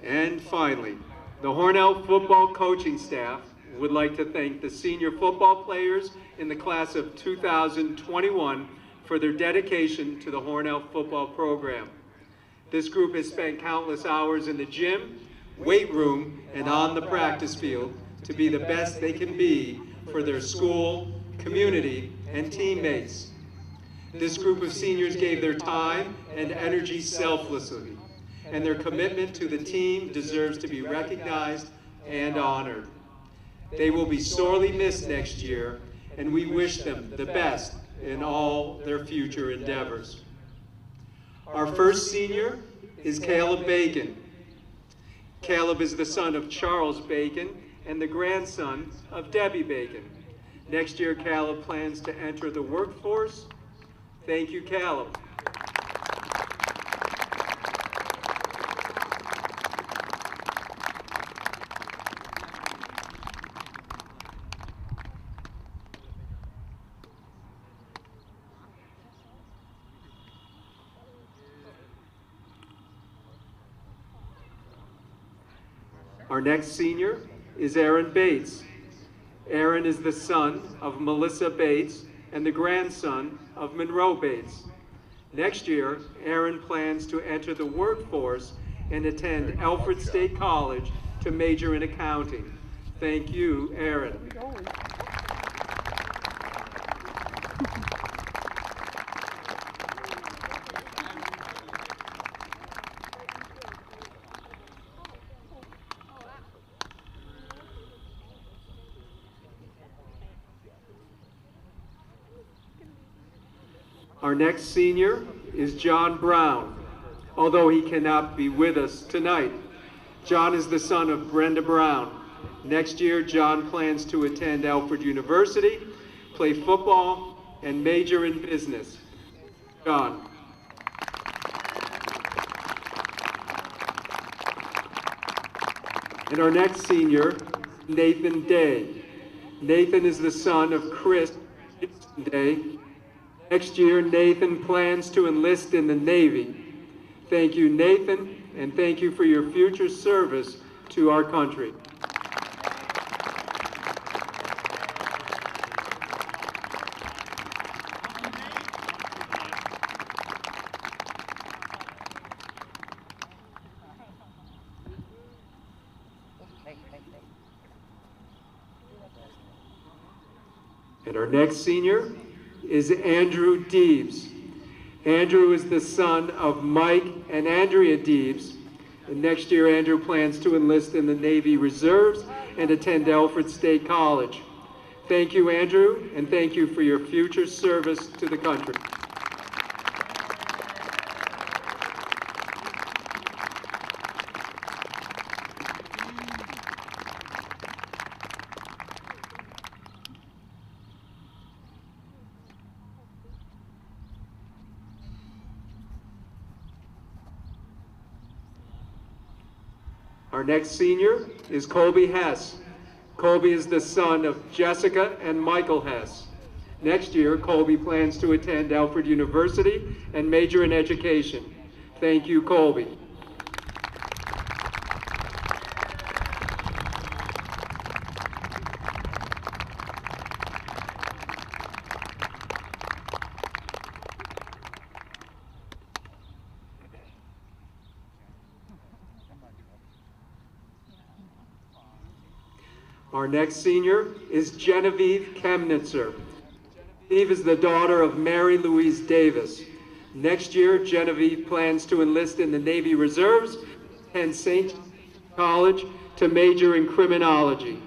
And finally, the Hornell football coaching staff would like to thank the senior football players in the class of 2021 for their dedication to the Hornell football program. This group has spent countless hours in the gym, weight room, and on the practice field to be the best they can be for their school, community, and teammates. This group of seniors gave their time and energy selflessly, and their commitment to the team deserves to be recognized and honored. They will be sorely missed next year, and we wish them the best in all their future endeavors. Our first senior is Caleb Bacon. Caleb is the son of Charles Bacon and the grandson of Debbie Bacon. Next year, Caleb plans to enter the workforce. Thank you, Caleb. Our next senior is Aaron Bates. Aaron is the son of Melissa Bates and the grandson of Monroe Bates. Next year, Aaron plans to enter the workforce and attend Alfred State College to major in accounting. Thank you, Aaron. Our next senior is John Brown, although he cannot be with us tonight. John is the son of Brenda Brown. Next year, John plans to attend Alfred University, play football, and major in business. John. And our next senior, Nathan Day. Nathan is the son of Chris Day. Next year, Nathan plans to enlist in the Navy. Thank you, Nathan, and thank you for your future service to our country. And our next senior is Andrew Deebs. Andrew is the son of Mike and Andrea Deebs. And next year, Andrew plans to enlist in the Navy Reserves and attend Alfred State College. Thank you, Andrew, and thank you for your future service to the country. Our next senior is Colby Hess. Colby is the son of Jessica and Michael Hess. Next year, Colby plans to attend Alfred University and major in education. Thank you, Colby. Our next senior is Genevieve Chemnitzer. Genevieve is the daughter of Mary Louise Davis. Next year, Genevieve plans to enlist in the Navy Reserves and St. College to major in criminology.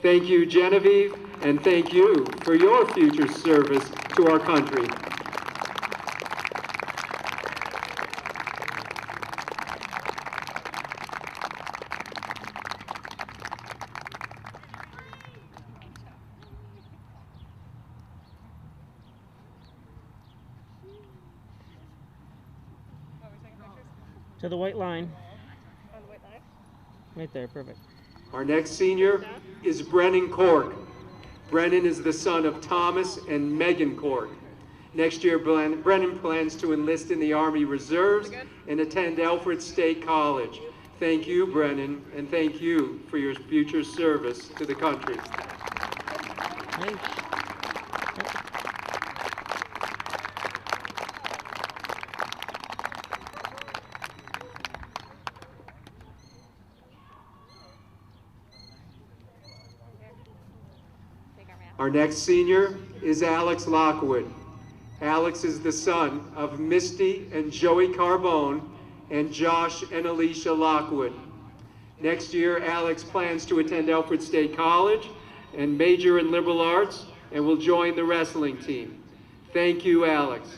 Thank you, Genevieve, and thank you for your future service to our country. To the white line. Right there, perfect. Our next senior is Brennan Cork. Brennan is the son of Thomas and Megan Cork. Next year, Brennan plans to enlist in the Army Reserves and attend Alfred State College. Thank you, Brennan, and thank you for your future service to the country. Our next senior is Alex Lockwood. Alex is the son of Misty and Joey Carbone and Josh and Alicia Lockwood. Next year, Alex plans to attend Alfred State College and major in liberal arts and will join the wrestling team. Thank you, Alex.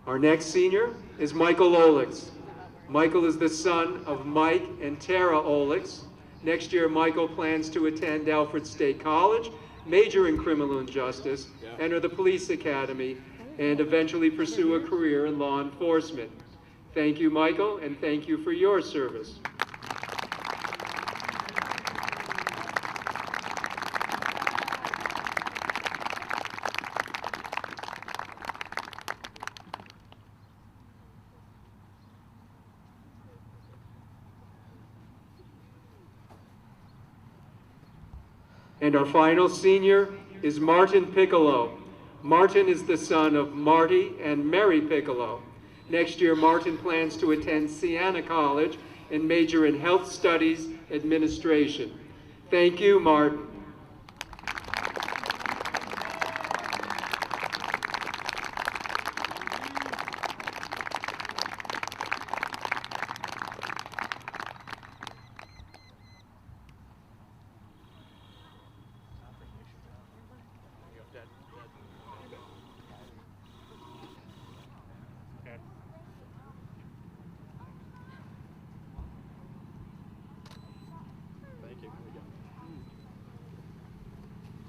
Our next senior is Michael Olix. Michael is the son of Mike and Tara Olix. Next year, Michael plans to attend Alfred State College, major in criminal justice, enter the police academy, and eventually pursue a career in law enforcement. Thank you, Michael, and thank you for your service. And our final senior is Martin Piccolo. Martin is the son of Marty and Mary Piccolo. Next year, Martin plans to attend Siena College and major in Health Studies Administration. Thank you, Martin.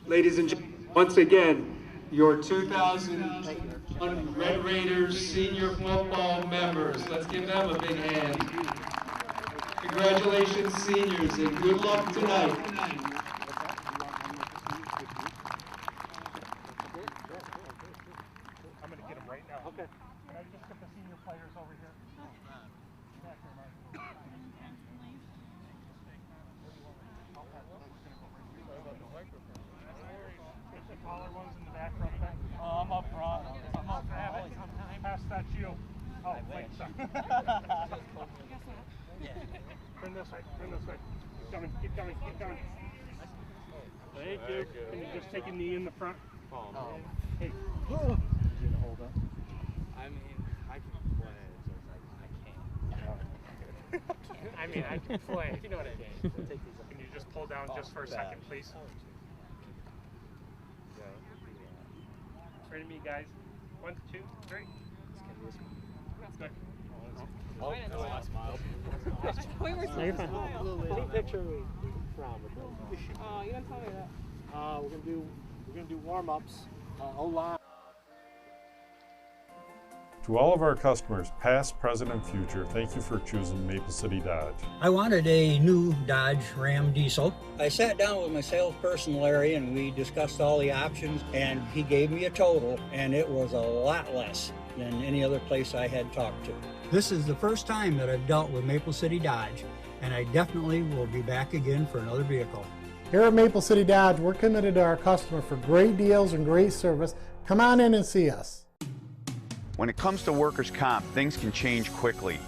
Ladies and gentlemen, once again, your 2001 Red Raiders senior football members. Let's give them a big hand. Congratulations, seniors, and good luck tonight. I'm going to get them right now. Okay. Can I just get the senior players over here? The taller ones in the back row. I'm up front. I'm up front. Pass that to you. Oh, wait, sorry. Turn this way. Turn this way. Keep coming. Keep coming. Keep coming. Thank you. Can you just take a knee in the front? Hey. Hold up. I mean, I can play. It's just like, I can't. I mean, I can play. If you know what I mean. Can you just pull down just for a second, please? Ready to meet, guys. 1, 2, 3. No, you're fine. Any picture we frown with those. Oh, you don't tell me that. We're gonna do warm-ups. O-line. To all of our customers, past, present, and future, thank you for choosing Maple City Dodge. I wanted a new Dodge Ram diesel. I sat down with my salesperson Larry and we discussed all the options, and he gave me a total, and it was a lot less than any other place I had talked to. This is the first time that I've dealt with Maple City Dodge, and I definitely will be back again for another vehicle. Here at Maple City Dodge, we're committed to our customer for great deals and great service. Come on in and see us. When it comes to workers' comp, things can change quickly.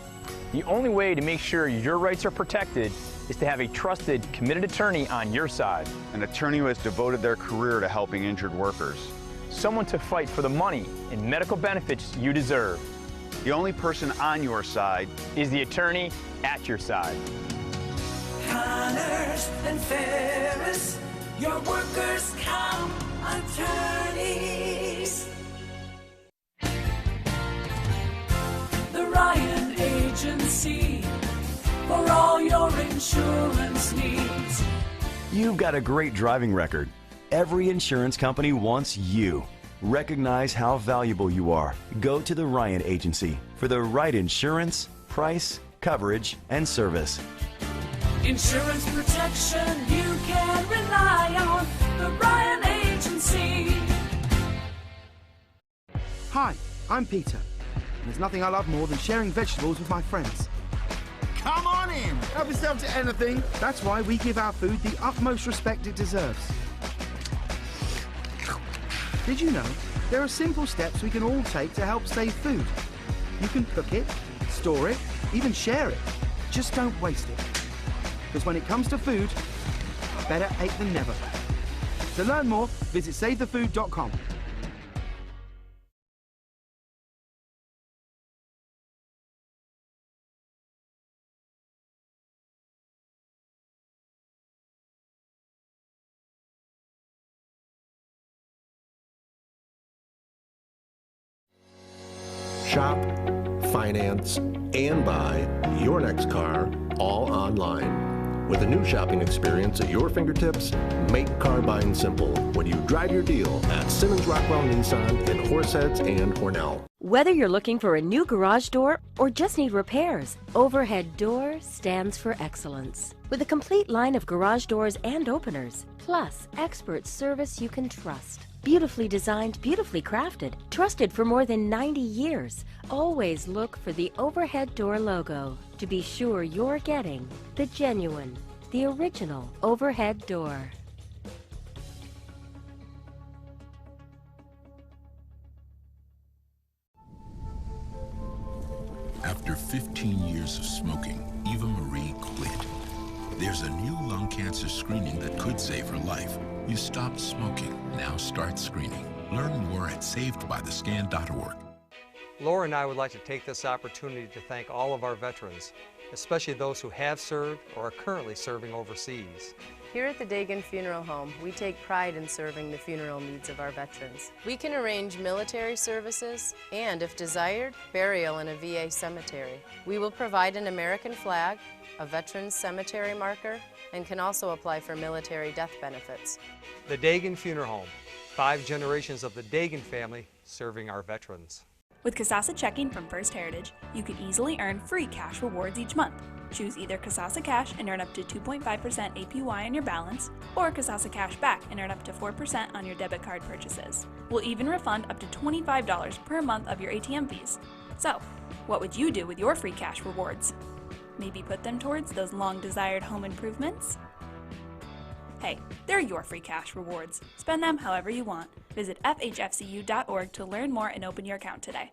The only way to make sure your rights are protected is to have a trusted, committed attorney on your side. An attorney who has devoted their career to helping injured workers. Someone to fight for the money and medical benefits you deserve. The only person on your side is the attorney at your side. Connors and Ferris, your workers' comp attorneys. The Ryan Agency, for all your insurance needs. You've got a great driving record. Every insurance company wants you. Recognize how valuable you are. Go to the Ryan Agency for the right insurance, price, coverage, and service. Insurance protection you can rely on. The Ryan Agency. Hi, I'm Peter. And there's nothing I love more than sharing vegetables with my friends. Come on in! Help yourself to anything. That's why we give our food the utmost respect it deserves. Did you know there are simple steps we can all take to help save food? You can cook it, store it, even share it. Just don't waste it. Because when it comes to food, better ate than never. To learn more, visit SaveTheFood.com. Shop, finance, and buy your next car all online. With a new shopping experience at your fingertips, make car buying simple when you drive your deal at Simmons Rockwell Nissan in Horseheads and Hornell. Whether you're looking for a new garage door or just need repairs, Overhead Door stands for excellence. With a complete line of garage doors and openers, plus expert service you can trust. Beautifully designed, beautifully crafted, trusted for more than 90 years. Always look for the Overhead Door logo to be sure you're getting the genuine, the original Overhead Door. After 15 years of smoking, Eva Marie quit. There's a new lung cancer screening that could save her life. You stopped smoking. Now start screening. Learn more at savedbythescan.org. Laura and I would like to take this opportunity to thank all of our veterans, especially those who have served or are currently serving overseas. Here at the Dagan Funeral Home, we take pride in serving the funeral needs of our veterans. We can arrange military services and, if desired, burial in a VA cemetery. We will provide an American flag, a veteran's cemetery marker, and can also apply for military death benefits. The Dagan Funeral Home, 5 generations of the Dagan family serving our veterans. With Kasasa Checking from First Heritage, you can easily earn free cash rewards each month. Choose either Kasasa Cash and earn up to 2.5% APY on your balance, or Kasasa Cash Back and earn up to 4% on your debit card purchases. We'll even refund up to $25 per month of your ATM fees. So, what would you do with your free cash rewards? Maybe put them towards those long-desired home improvements? Hey, they're your free cash rewards. Spend them however you want. Visit FHFCU.org to learn more and open your account today.